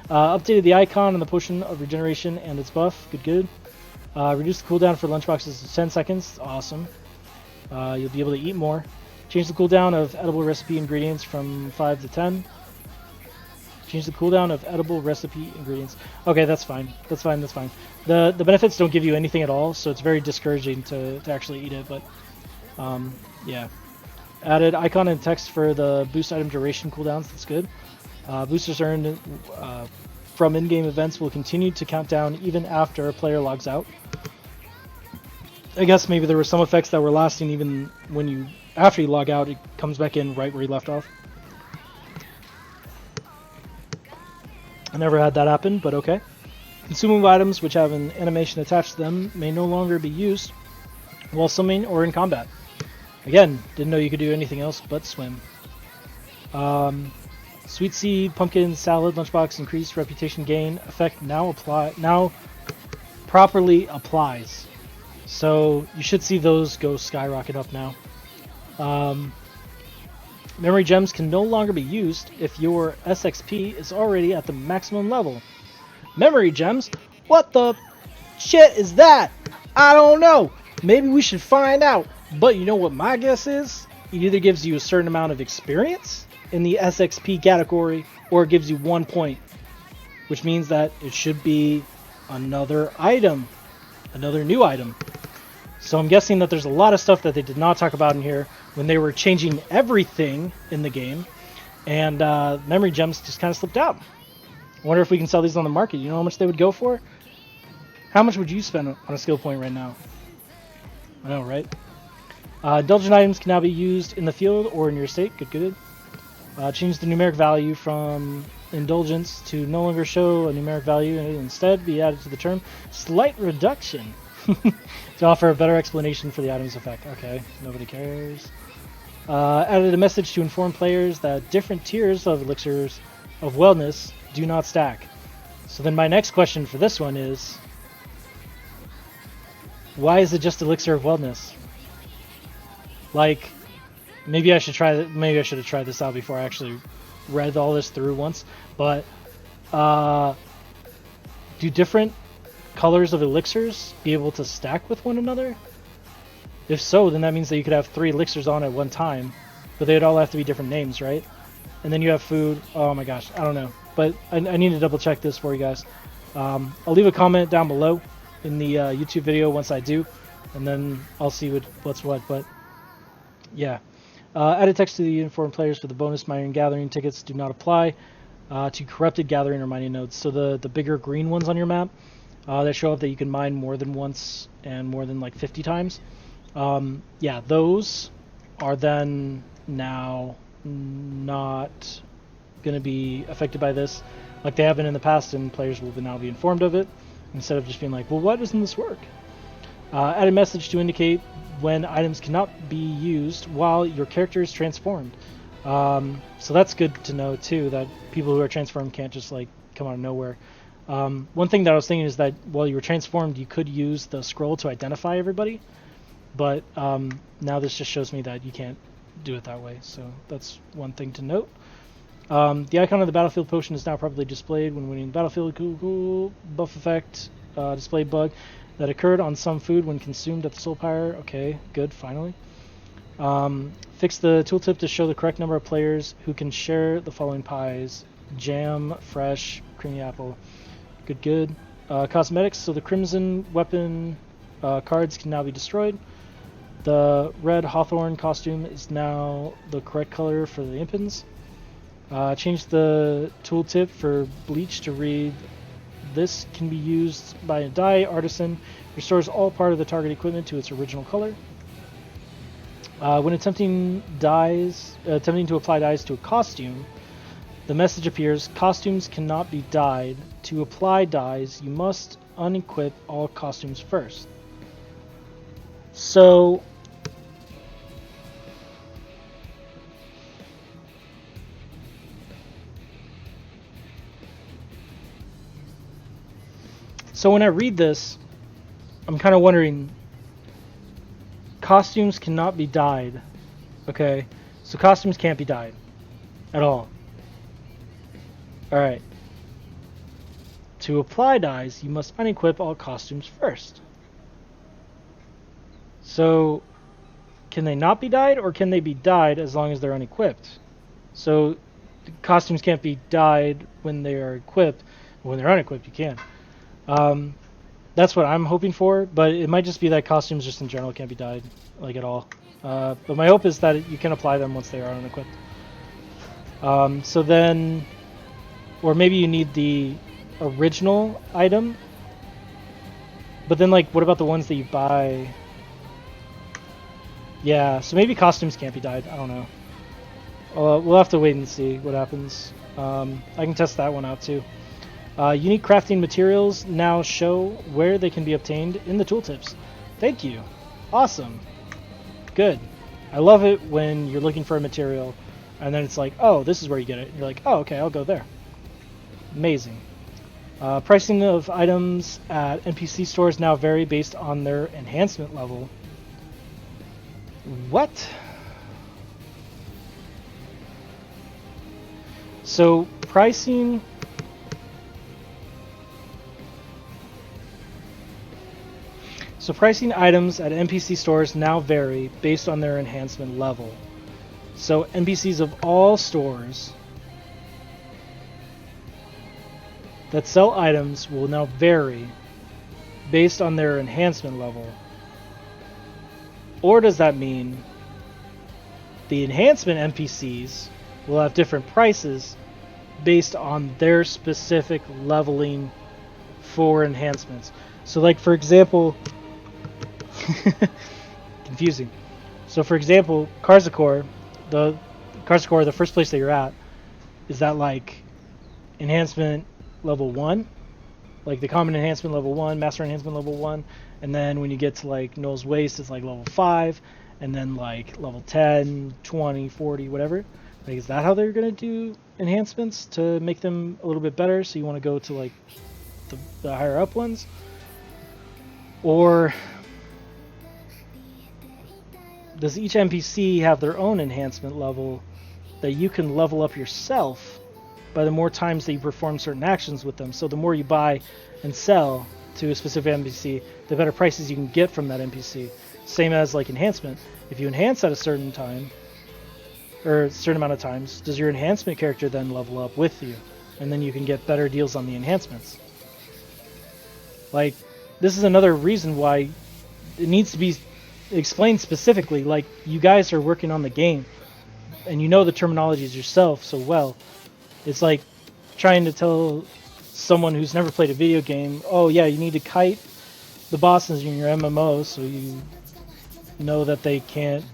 Updated the icon and the potion of regeneration and its buff. Good. Reduced the cooldown for lunchboxes to 10 seconds. Awesome. You'll be able to eat more. Change the cooldown of edible recipe ingredients from 5 to 10. Change the cooldown of edible recipe ingredients. Okay, that's fine. That's fine. The benefits don't give you anything at all, so it's very discouraging to actually eat it, but yeah. Added icon and text for the boost item duration cooldowns. That's good. Boosters earned from in-game events will continue to count down even after a player logs out. I guess maybe there were some effects that were lasting even when after you log out, it comes back in right where you left off. I never had that happen, but okay. Consumable items which have an animation attached to them may no longer be used while swimming or in combat. Again, didn't know you could do anything else but swim. Sweet seed, pumpkin, salad, lunchbox, increased reputation gain effect now properly applies. So you should see those go skyrocket up now. Memory gems can no longer be used if your SXP is already at the maximum level. Memory gems? What the shit is that? I don't know. Maybe we should find out. But you know what my guess is? It either gives you a certain amount of experience in the SXP category, or it gives you 1 point, which means that it should be another item, another new item. So I'm guessing that there's a lot of stuff that they did not talk about in here when they were changing everything in the game, and memory gems just kind of slipped out. I wonder if we can sell these on the market. You know how much they would go for? How much would you spend on a skill point right now? I know, right? Indulgent items can now be used in the field or in your estate. Good. Change the numeric value from indulgence to no longer show a numeric value and instead be added to the term slight reduction to offer a better explanation for the item's effect. Okay, nobody cares. Added a message to inform players that different tiers of elixirs of wellness do not stack. So then my next question for this one is, why is it just elixir of wellness? Like, maybe I should have tried this out before I actually read all this through once. But do different colors of elixirs be able to stack with one another? If so, then that means that you could have 3 elixirs on at one time, but they'd all have to be different names, right? And then you have food. Oh my gosh, I don't know. But I need to double check this for you guys. I'll leave a comment down below in the YouTube video once I do, and then I'll see what's what. But yeah. Added text to the informed players for the bonus mining and gathering tickets do not apply to corrupted gathering or mining nodes. So the bigger green ones on your map that show up that you can mine more than once and more than like 50 times. Yeah, those are then now not going to be affected by this like they have been in the past, and players will now be informed of it instead of just being like, well, why doesn't this work? Add a message to indicate when items cannot be used while your character is transformed. So that's good to know too, that people who are transformed can't just like come out of nowhere. One thing that I was thinking is that while you were transformed, you could use the scroll to identify everybody, but now this just shows me that you can't do it that way. So that's one thing to note. The icon of the battlefield potion is now properly displayed when winning the battlefield. Cool. Buff effect display bug that occurred on some food when consumed at the Soul Pyre. Okay, good, finally. Fix the tooltip to show the correct number of players who can share the following pies: jam, fresh, creamy apple. Good, good. Cosmetics, so the crimson weapon cards can now be destroyed. The red Hawthorne costume is now the correct color for the impins. Change the tooltip for bleach to read: this can be used by a dye artisan. Restores all part of the target equipment to its original color. When attempting to apply dyes to a costume, the message appears: costumes cannot be dyed. To apply dyes, you must unequip all costumes first. So when I read this, I'm kind of wondering, costumes cannot be dyed. Okay, so costumes can't be dyed at all. Alright. To apply dyes, you must unequip all costumes first. So, can they not be dyed, or can they be dyed as long as they're unequipped? So, the costumes can't be dyed when they are equipped. When they're unequipped, you can. That's what I'm hoping for, but it might just be that costumes just in general can't be dyed, like, at all. But my hope is that you can apply them once they are unequipped. So then, or maybe you need the original item, but then, like, what about the ones that you buy? Yeah, so maybe costumes can't be dyed. I don't know. We'll have to wait and see what happens. I can test that one out too. Unique crafting materials now show where they can be obtained in the tooltips. Thank you. Awesome. Good. I love it when you're looking for a material and then it's like, oh, this is where you get it. And you're like, oh, okay, I'll go there. Amazing. Pricing of items at NPC stores now vary based on their enhancement level. What? So pricing items at NPC stores now vary based on their enhancement level. So NPCs of all stores that sell items will now vary based on their enhancement level. Or does that mean the enhancement NPCs will have different prices based on their specific leveling for enhancements? So, like, for example, confusing. So, for example, Karzakor, the first place that you're at, is that like enhancement level 1? Like the common enhancement level 1, master enhancement level 1, and then when you get to like Null's Waste, it's like level 5, and then like level 10, 20, 40, whatever. Like, is that how they're going to do enhancements to make them a little bit better? So you want to go to like the higher up ones? Or does each NPC have their own enhancement level that you can level up yourself by the more times that you perform certain actions with them? So the more you buy and sell to a specific NPC, the better prices you can get from that NPC. Same as like enhancement. If you enhance at a certain time, or a certain amount of times, does your enhancement character then level up with you? And then you can get better deals on the enhancements. Like, this is another reason why it needs to be explained specifically. Like, you guys are working on the game, and you know the terminologies yourself so well. It's like trying to tell someone who's never played a video game, oh yeah, you need to kite the bosses in your MMO so you know that they can't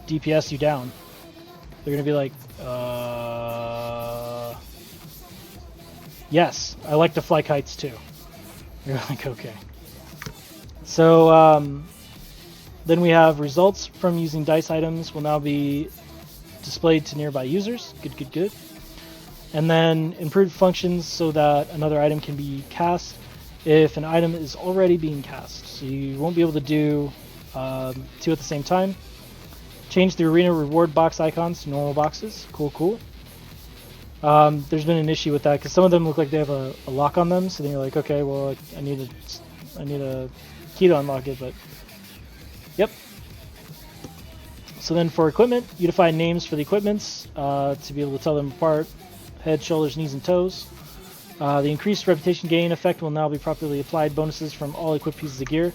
DPS you down. They're going to be like, yes, I like to fly kites too. You're like, okay. So, then we have results from using dice items will now be displayed to nearby users. Good, good, good. And then improved functions so that another item can be cast if an item is already being cast. So you won't be able to do two at the same time. Change the arena reward box icons to normal boxes. Cool, cool. There's been an issue with that because some of them look like they have a lock on them. So then you're like, okay, well, I need to I need a key to unlock it, but yep. So then for equipment, you define names for the equipments to be able to tell them apart: head, shoulders, knees, and toes. The increased reputation gain effect will now be properly applied bonuses from all equipped pieces of gear.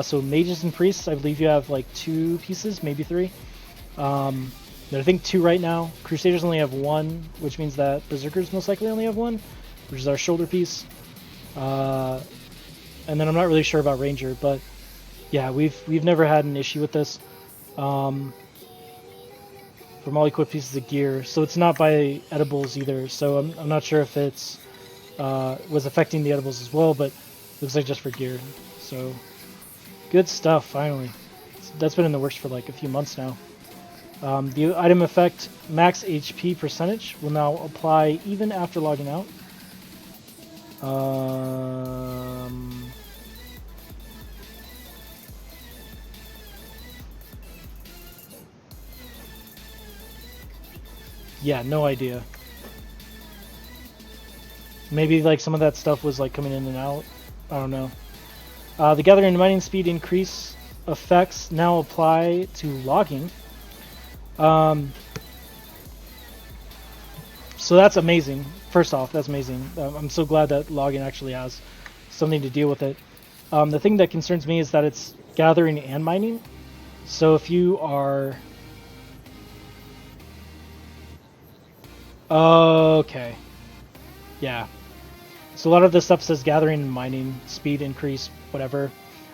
So mages and priests, I believe you have like 2 pieces, maybe 3. But I think 2 right now. Crusaders only have 1, which means that Berserkers most likely only have 1, which is our shoulder piece. And then I'm not really sure about Ranger, but yeah, we've never had an issue with this. From all equipped pieces of gear, so it's not by edibles either. So I'm not sure if it's was affecting the edibles as well, but looks like just for gear. So good stuff. Finally, that's been in the works for like a few months now. The item effect max HP percentage will now apply even after logging out. Yeah, no idea. Maybe like some of that stuff was like coming in and out. I don't know. The gathering and mining speed increase effects now apply to logging. So that's amazing. First off, that's amazing. I'm so glad that logging actually has something to deal with it. The thing that concerns me is that it's gathering and mining. So if you are... Okay. Yeah. So a lot of this stuff says gathering and mining, speed increase, whatever.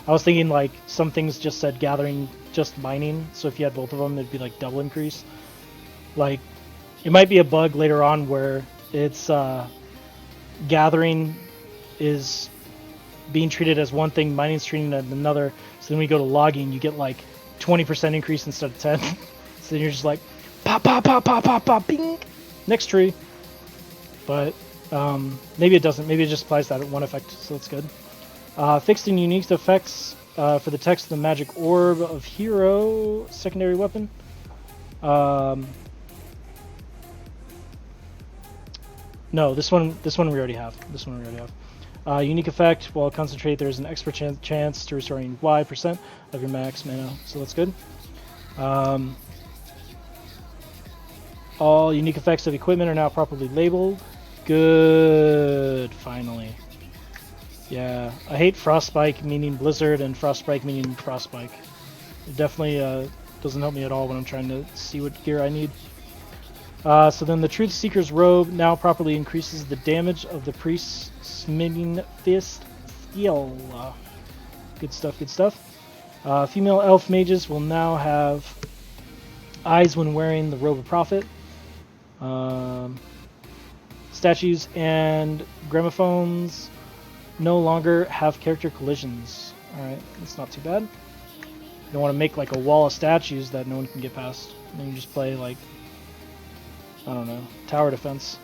I was thinking like some things just said gathering, just mining. So if you had both of them, it'd be like double increase. Like, it might be a bug later on where it's gathering is being treated as one thing, mining's treated as another. So then when you go to logging, you get like 20% increase instead of 10. So then you're just like, pop, pop, pop, pop, pop, pop, bing, next tree. But maybe it doesn't. Maybe it just applies that one effect, so that's good. Fixed and unique effects for the text of the magic orb of hero secondary weapon. No, this one we already have. Unique effect, while concentrate, there's an extra chance to restoring Y% of your max mana, so that's good. All unique effects of equipment are now properly labeled. Good, finally. Yeah, I hate Frostspike meaning Blizzard and Frostspike meaning Frostspike. It definitely doesn't help me at all when I'm trying to see what gear I need. So then the Truth Seeker's robe now properly increases the damage of the priest's smithing fist skill. Good stuff, good stuff. Female elf mages will now have eyes when wearing the robe of prophet. Statues and gramophones no longer have character collisions. Alright, that's not too bad. You don't want to make like a wall of statues that no one can get past. And then you just play like, I don't know, tower defense.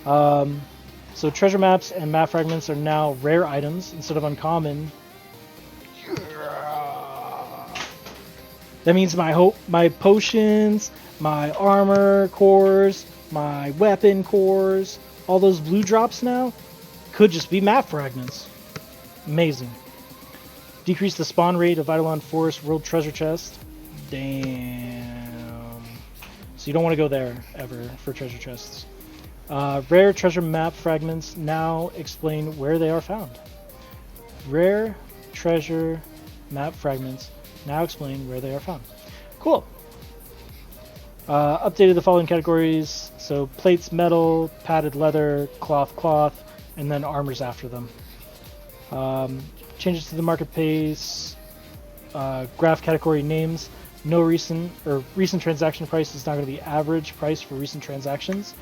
So treasure maps and map fragments are now rare items instead of uncommon. That means my potions, my armor cores, my weapon cores, all those blue drops now could just be map fragments. Amazing. Decrease the spawn rate of Eidolon Forest World Treasure Chest. Damn. So you don't want to go there ever for treasure chests. Rare treasure map fragments now explain where they are found. Rare treasure map fragments now explain where they are found. Cool. Updated the following categories. So plates, metal, padded leather, cloth, and then armors after them. Changes to the marketplace. Graph category names. No recent transaction price is now going to be average price for recent transactions.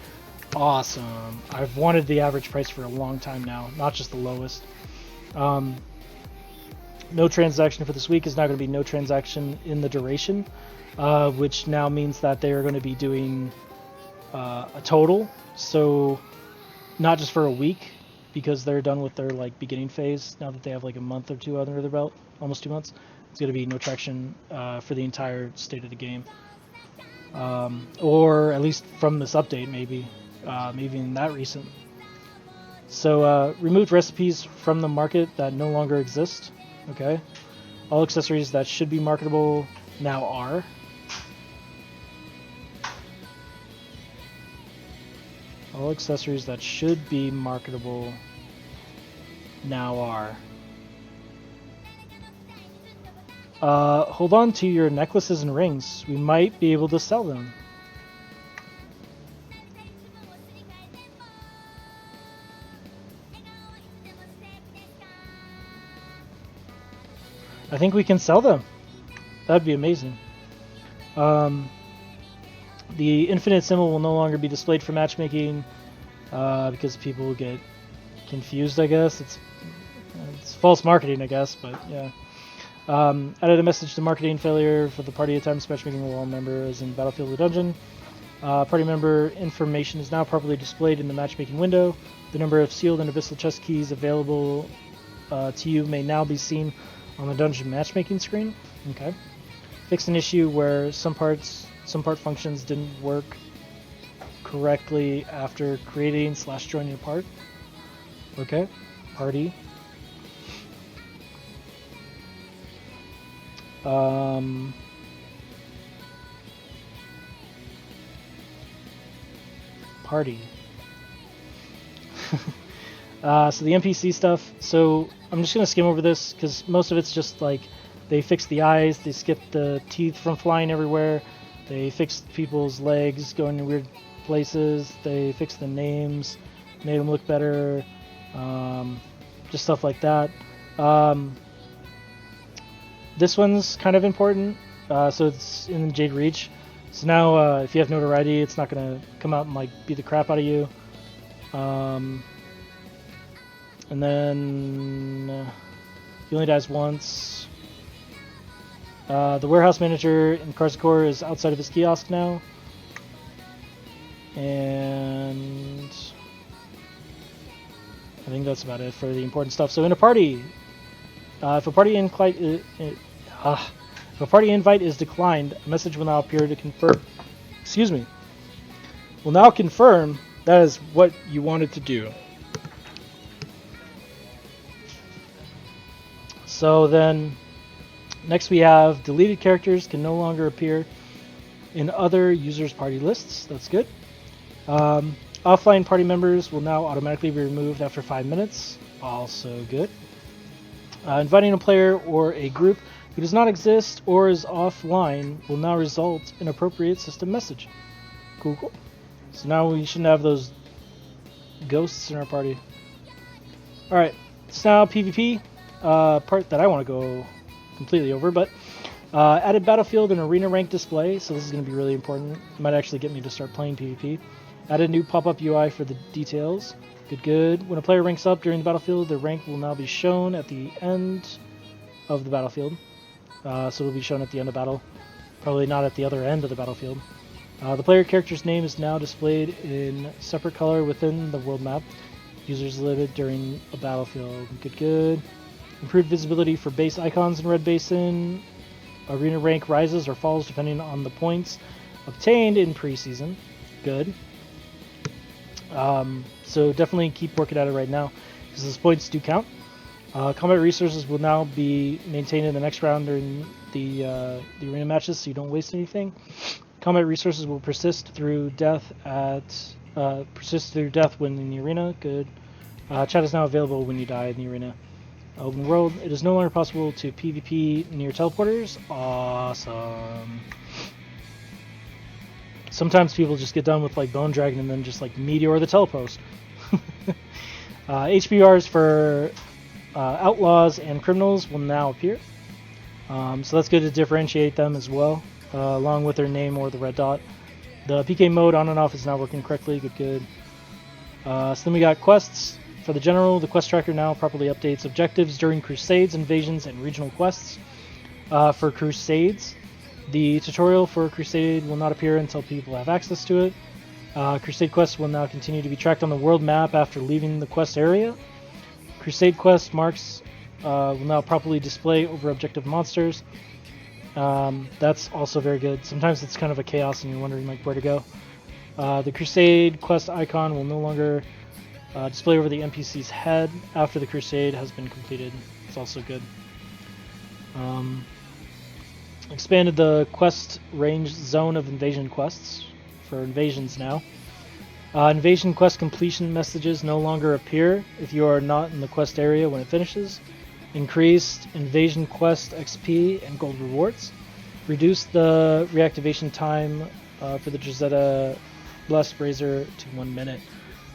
Awesome. I've wanted the average price for a long time now, not just the lowest. No transaction for this week is now going to be no transaction in the duration, which now means that they are going to be doing a total. So not just for a week, because they're done with their like beginning phase. Now that they have like a month or two under their belt, almost 2 months, it's going to be no traction for the entire state of the game, or at least from this update, maybe even that recent. So removed recipes from the market that no longer exist. Okay. All accessories that should be marketable now are. All accessories that should be marketable now are. Hold on to your necklaces and rings. We might be able to sell them. I think we can sell them. That'd be amazing. The infinite symbol will no longer be displayed for matchmaking because people get confused, I guess. It's false marketing, I guess, but yeah. Added a message to marketing failure for the party attempts matchmaking with all members in Battlefield or Dungeon. Party member information is now properly displayed in the matchmaking window. The number of sealed and abyssal chest keys available to you may now be seen on the dungeon matchmaking screen. Okay. Fixed an issue where some part functions didn't work correctly after creating / joining a part. Okay. Party. Party. So the NPC stuff. So I'm just gonna skim over this because most of it's just like they fixed the eyes, they skipped the teeth from flying everywhere, they fixed people's legs going to weird places, they fixed the names, made them look better, just stuff like that. This one's kind of important, so it's in Jade Reach. So now if you have notoriety, it's not going to come out and like beat the crap out of you. And then he only dies once. The warehouse manager in Karzakor is outside of his kiosk now. And I think that's about it for the important stuff. So in a party, if a party invite is declined, a message will now appear to confirm. Excuse me. Will now confirm that is what you wanted to do. So then, next we have deleted characters can no longer appear in other users' party lists. That's good. Offline party members will now automatically be removed after 5 minutes. Also good. Inviting a player or a group who does not exist or is offline will now result in appropriate system message. Cool, cool. So now we shouldn't have those ghosts in our party. Alright, so now PvP, part that I want to go completely over, but added battlefield and arena rank display, so this is going to be really important. It might actually get me to start playing PvP. Added new pop-up UI for the details. Good, good. When a player ranks up during the battlefield, their rank will now be shown at the end of the battlefield. So it'll be shown at the end of battle. Probably not at the other end of the battlefield. The player character's name is now displayed in separate color within the world map. Users limited during a battlefield. Good, good. Improved visibility for base icons in Red Basin. Arena rank rises or falls depending on the points obtained in preseason. Good. So definitely keep working at it right now because those points do count. Combat resources will now be maintained in the next round during the arena matches, so you don't waste anything. Combat resources will persist through death when in the arena. Good. Chat is now available when you die in the arena. Open world. It is no longer possible to PvP near teleporters. Awesome. Sometimes people just get done with like Bone Dragon and then just like meteor the telepost. HBRs for outlaws and criminals will now appear. So that's good to differentiate them as well, along with their name or the red dot. The PK mode on and off is now working correctly. Good, good. So then we got quests. For the general, the quest tracker now properly updates objectives during crusades, invasions, and regional quests. For crusades, the tutorial for crusade will not appear until people have access to it. Crusade quests will now continue to be tracked on the world map after leaving the quest area. Crusade quest marks will now properly display over objective monsters. That's also very good. Sometimes it's kind of a chaos and you're wondering like where to go. The Crusade quest icon will no longer Display over the NPC's head after the crusade has been completed. It's also good. Expanded the quest range zone of invasion quests for invasions now. Invasion quest completion messages no longer appear if you are not in the quest area when it finishes. Increased invasion quest XP and gold rewards. Reduced the reactivation time for the Drazetta Blessed Razor to 1 minute.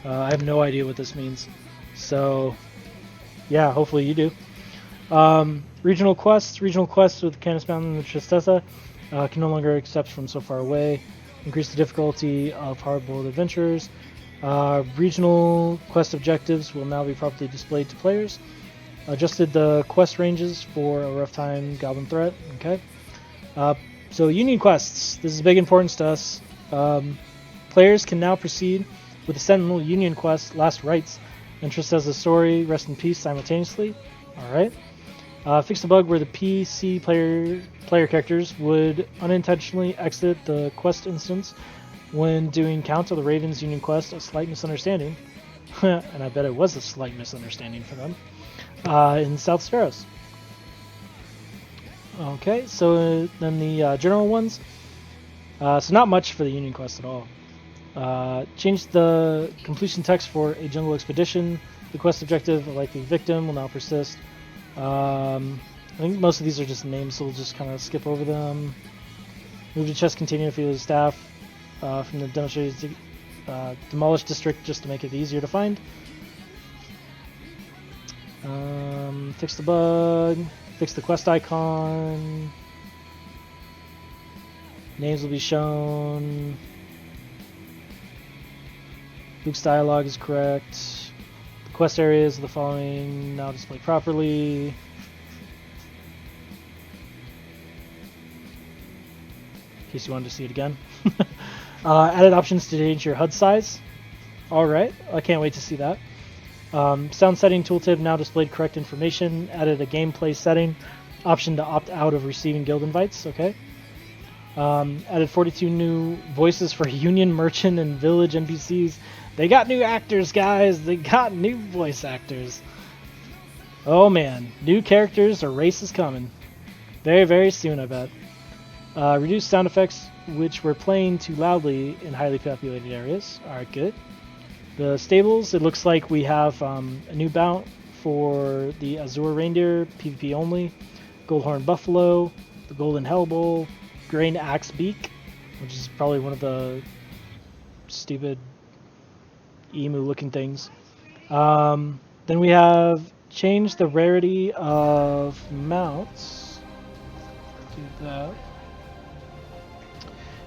I have no idea what this means. So, yeah, hopefully you do. Regional quests with Canis Mountain and Tristessa can no longer accept from so far away. Increase the difficulty of hard-boiled adventurers. Regional quest objectives will now be properly displayed to players. Adjusted the quest ranges for a rough time goblin threat. Okay. So Union quests. This is big importance to us. Players can now proceed with the Sentinel Union quest, Last Rites, and Tristessa's story, Rest in Peace, simultaneously. Alright. Fix the bug where the PC player characters would unintentionally exit the quest instance when doing Count of the Ravens Union quest, a slight misunderstanding. And I bet it was a slight misunderstanding for them. In South Sparrows. Okay, so then the general ones. So not much for the Union quest at all. Changed the completion text for a jungle expedition. The quest objective, a likely victim, will now persist. I think most of these are just names, so we'll just kind of skip over them. Move to chest container field of staff from the demolished district just to make it easier to find. Fix the bug. Fix the quest icon. Names will be shown. Luke's dialogue is correct. The quest areas of the following now display properly. In case you wanted to see it again. Added options to change your HUD size. Alright, I can't wait to see that. Sound setting tooltip now displayed correct information. Added a gameplay setting. Option to opt out of receiving guild invites. Okay. Added 42 new voices for Union, Merchant, and Village NPCs. They got new actors, guys. They got new voice actors. Oh man, new characters or races coming. Very, very soon, I bet. Reduced sound effects which were playing too loudly in highly populated areas. Alright, good. The stables, it looks like we have a new mount for the Azure Reindeer, PvP only. Goldhorn Buffalo, the Golden Hellbowl, Grain Axe Beak, which is probably one of the stupid emu looking things. Then we have changed the rarity of mounts. Do that.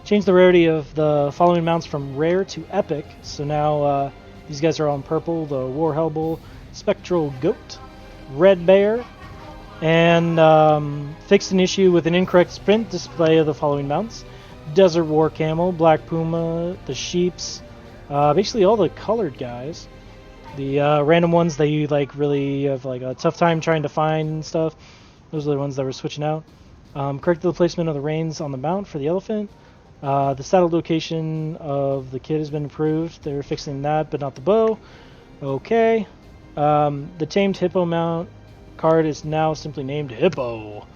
Change the rarity of the following mounts from rare to epic. So now these guys are all in purple. The War Hellbull, Spectral Goat, Red Bear, and fixed an issue with an incorrect sprint display of the following mounts. Desert War Camel, Black Puma, the Sheeps, basically all the colored guys. The random ones that you like really have like a tough time trying to find and stuff. Those are the ones that we're switching out. Corrected the placement of the reins on the mount for the elephant. The saddle location of the kid has been improved. They're fixing that, but not the bow. Okay. The tamed hippo mount card is now simply named Hippo.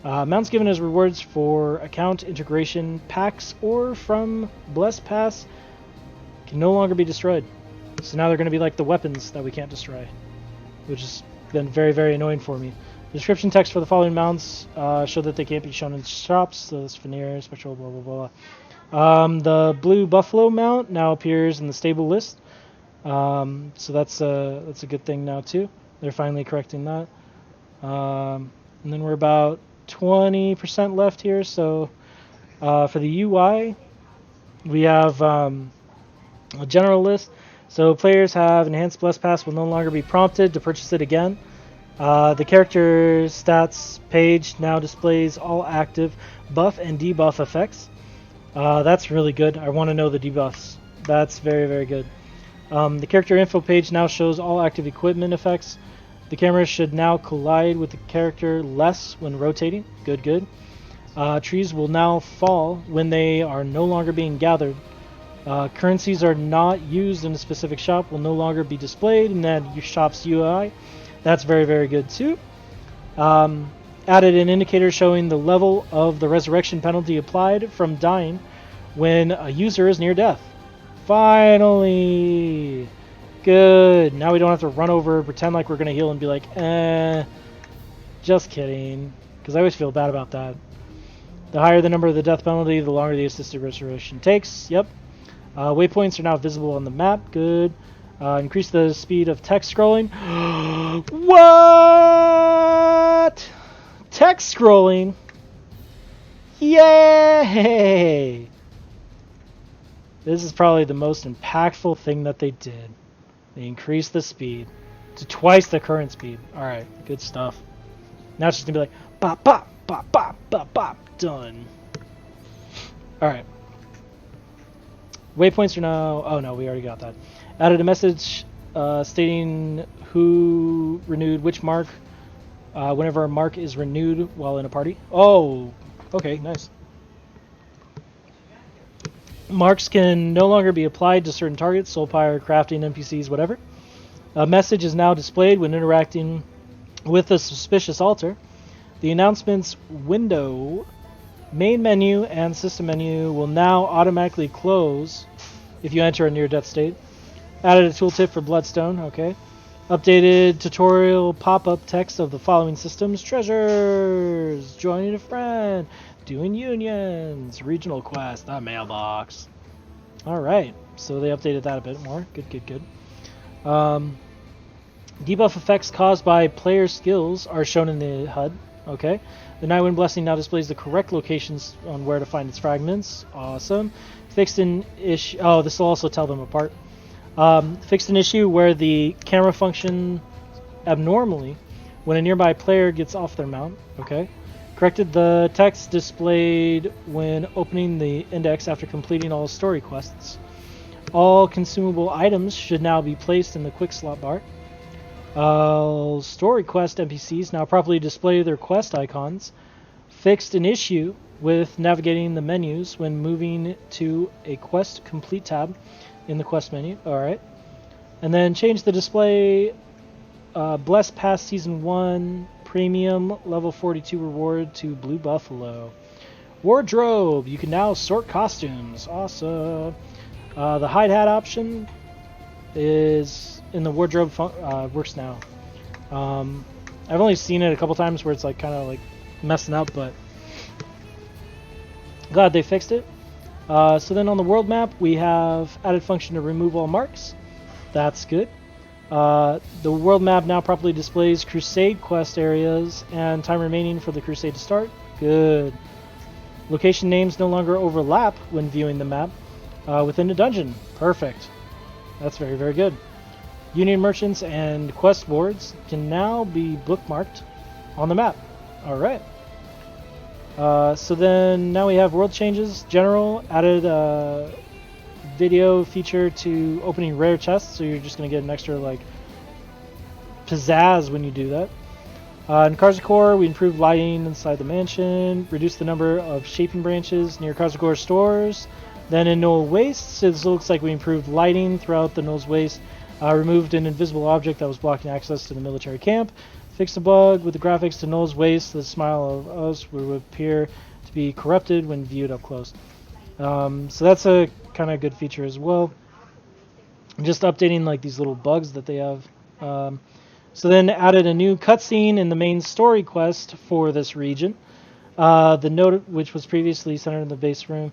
Mounts given as rewards for account integration packs or from Blessed Pass can no longer be destroyed. So now they're going to be like the weapons that we can't destroy, which has been very, very annoying for me. Description text for the following mounts show that they can't be shown in shops. So this veneer, spectral, blah blah blah. The blue buffalo mount now appears in the stable list, so that's a good thing now too. They're finally correcting that. And then we're about 20% left here. So for the UI, we have a general list. So players have enhanced Blessed Pass will no longer be prompted to purchase it again. The character stats page now displays all active buff and debuff effects. That's really good. I want to know the debuffs. That's very, very good. The character info page now shows all active equipment effects. The camera should now collide with the character less when rotating. Good, good. Trees will now fall when they are no longer being gathered. Currencies are not used in a specific shop will no longer be displayed in that your shop's UI. That's very, very good too. Added an indicator showing the level of the resurrection penalty applied from dying when a user is near death. Finally! Good. Now we don't have to run over, pretend like we're going to heal and be like, just kidding. Because I always feel bad about that. The higher the number of the death penalty, the longer the assisted restoration takes. Yep. Waypoints are now visible on the map. Good. Increase the speed of text scrolling. What? Text scrolling? Yay! This is probably the most impactful thing that they did. They increased the speed to twice the current speed. Alright, good stuff. Now it's just gonna be like, bop, bop, bop, bop, bop, bop, done. Alright. Waypoints are now... Oh no, we already got that. Added a message stating who renewed which mark whenever a mark is renewed while in a party. Oh, okay, nice. Marks can no longer be applied to certain targets, soulfire, crafting, NPCs, whatever. A message is now displayed when interacting with a suspicious altar. The announcements window, main menu, and system menu will now automatically close if you enter a near-death state. Added a tooltip for Bloodstone, okay. Updated tutorial pop-up text of the following systems: treasures, joining a friend, doing unions, regional quest, the mailbox. Alright, so they updated that a bit more. Good, good, good. Debuff effects caused by player skills are shown in the HUD. Okay. The Nightwind Blessing now displays the correct locations on where to find its fragments. Awesome. Fixed an issue. Oh, this will also tell them apart. Fixed an issue where the camera function abnormally when a nearby player gets off their mount. Okay. Corrected the text displayed when opening the index after completing all story quests. All consumable items should now be placed in the quick slot bar. Story quest NPCs now properly display their quest icons. Fixed an issue with navigating the menus when moving to a quest complete tab in the quest menu. Alright. And then change the display Blessed Pass Season 1 Premium Level 42 reward to Blue Buffalo. Wardrobe. You can now sort costumes. Awesome. The hide hat option is in the wardrobe works now. I've only seen it a couple times where it's like kind of like messing up, but glad they fixed it. So then on the world map we have added function to remove all marks. That's good. The world map now properly displays crusade quest areas and time remaining for the crusade to start. Good. Location names no longer overlap when viewing the map within a dungeon. Perfect. That's very, very good. Union merchants and quest boards can now be bookmarked on the map. Alright. So then now we have world changes. General added a video feature to opening rare chests, so you're just going to get an extra like pizzazz when you do that. In Karzakor, we improved lighting inside the mansion, reduced the number of shaping branches near Karzakor stores. Then in Knoll Waste, it looks like we improved lighting throughout the Knoll's Waste, removed an invisible object that was blocking access to the military camp, fixed a bug with the graphics to Knoll's Waste. The smile of us would appear to be corrupted when viewed up close. So that's a kind of good feature as well. Just updating like these little bugs that they have. So then added a new cutscene in the main story quest for this region. The note, which was previously centered in the base room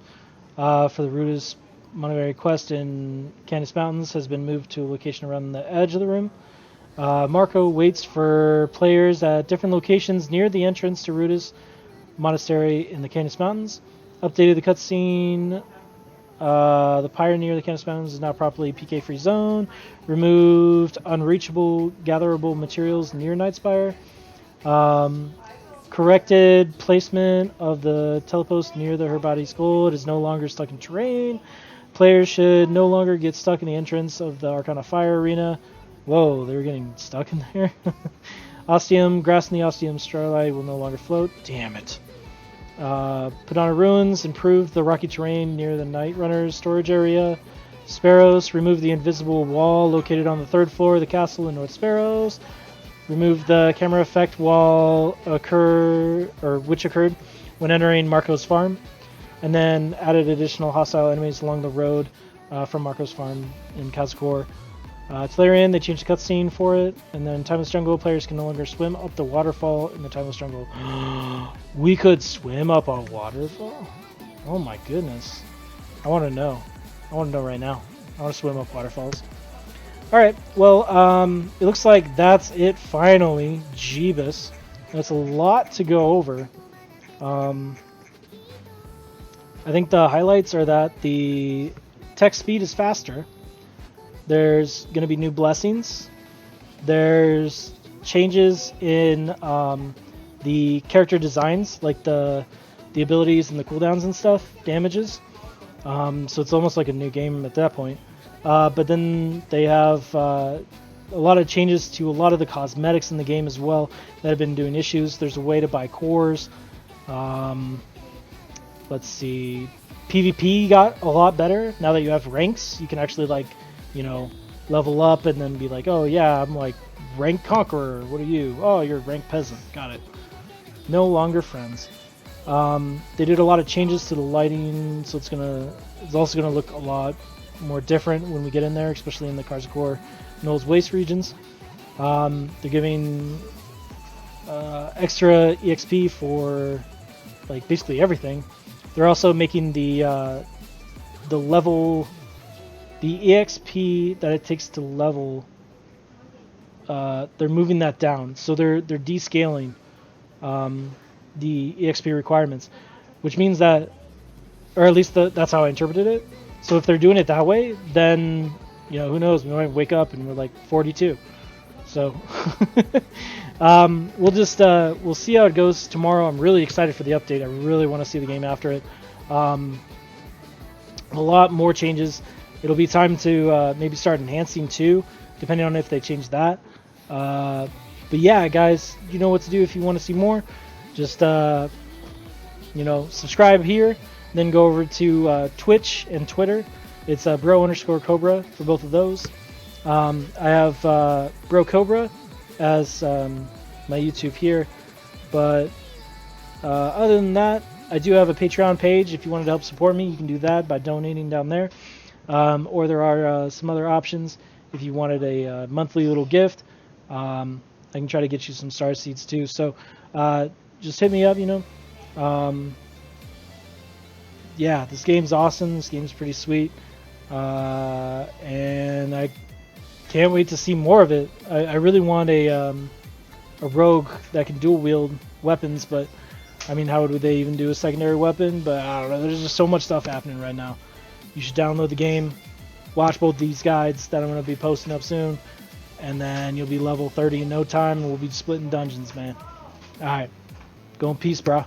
for the Ruda's Monterey quest in Candace Mountains, has been moved to a location around the edge of the room. Marco waits for players at different locations near the entrance to Ruda's Monastery in the Candace Mountains. Updated the cutscene. The pyre near the Candace Mountains is now properly PK-free zone. Removed unreachable gatherable materials near Nightspire. Corrected placement of the telepost near the Her Body Skull. It is no longer stuck in terrain. Players should no longer get stuck in the entrance of the Arcana Fire Arena. Whoa, they were getting stuck in there. Ostium, grass in the Ostium Starlight will no longer float. Damn it. Put on ruins, improved the rocky terrain near the Night Runner's storage area. Sparrows, remove the invisible wall located on the 3rd floor of the castle in North Sparrows. Remove the camera effect which occurred when entering Marco's farm. And then added additional hostile enemies along the road from Marco's farm in Kazakor. To layer in, they changed the cutscene for it, and then Timeless Jungle players can no longer swim up the waterfall in the Timeless Jungle. We could swim up a waterfall? Oh my goodness. I want to know. I want to know right now. I want to swim up waterfalls. Alright, well, it looks like that's it finally. Jeebus. That's a lot to go over. I think the highlights are that the text speed is faster. There's going to be new blessings. There's changes in the character designs, like the abilities and the cooldowns and stuff, damages. So it's almost like a new game at that point. But then they have a lot of changes to a lot of the cosmetics in the game as well that have been doing issues. There's a way to buy cores. Let's see. PvP got a lot better. Now that you have ranks, you can actually, like, you know, level up and then be like, oh yeah, I'm like rank conqueror. What are you? Oh, you're rank peasant. Got it. No longer friends. They did a lot of changes to the lighting, so it's also gonna look a lot more different when we get in there, especially in the Kazakor Knowles Waste regions. They're giving extra EXP for like basically everything. They're also making the level, the EXP that it takes to level. They're moving that down, so they're descaling the EXP requirements, which means that, or at least that's how I interpreted it. So if they're doing it that way, then, you know, who knows? We might wake up and we're like 42. So we'll see how it goes tomorrow. I'm really excited for the update. I really want to see the game after it. A lot more changes. It'll be time to maybe start enhancing too, depending on if they change that. But yeah, guys, you know what to do if you want to see more. Just you know, subscribe here, then go over to Twitch and Twitter. It's bro_Cobra for both of those. I have Bro Cobra as my YouTube here, but other than that, I do have a Patreon page. If you wanted to help support me, you can do that by donating down there. Or there are some other options. If you wanted a monthly little gift, I can try to get you some star seeds too. So just hit me up, you know. Yeah, this game's awesome. This game's pretty sweet. And I can't wait to see more of it. I really want a rogue that can dual wield weapons, but I mean, how would they even do a secondary weapon? But I don't know. There's just so much stuff happening right now. You should download the game, watch both these guides that I'm going to be posting up soon, and then you'll be level 30 in no time, and we'll be splitting dungeons, man. Alright. Go in peace, brah.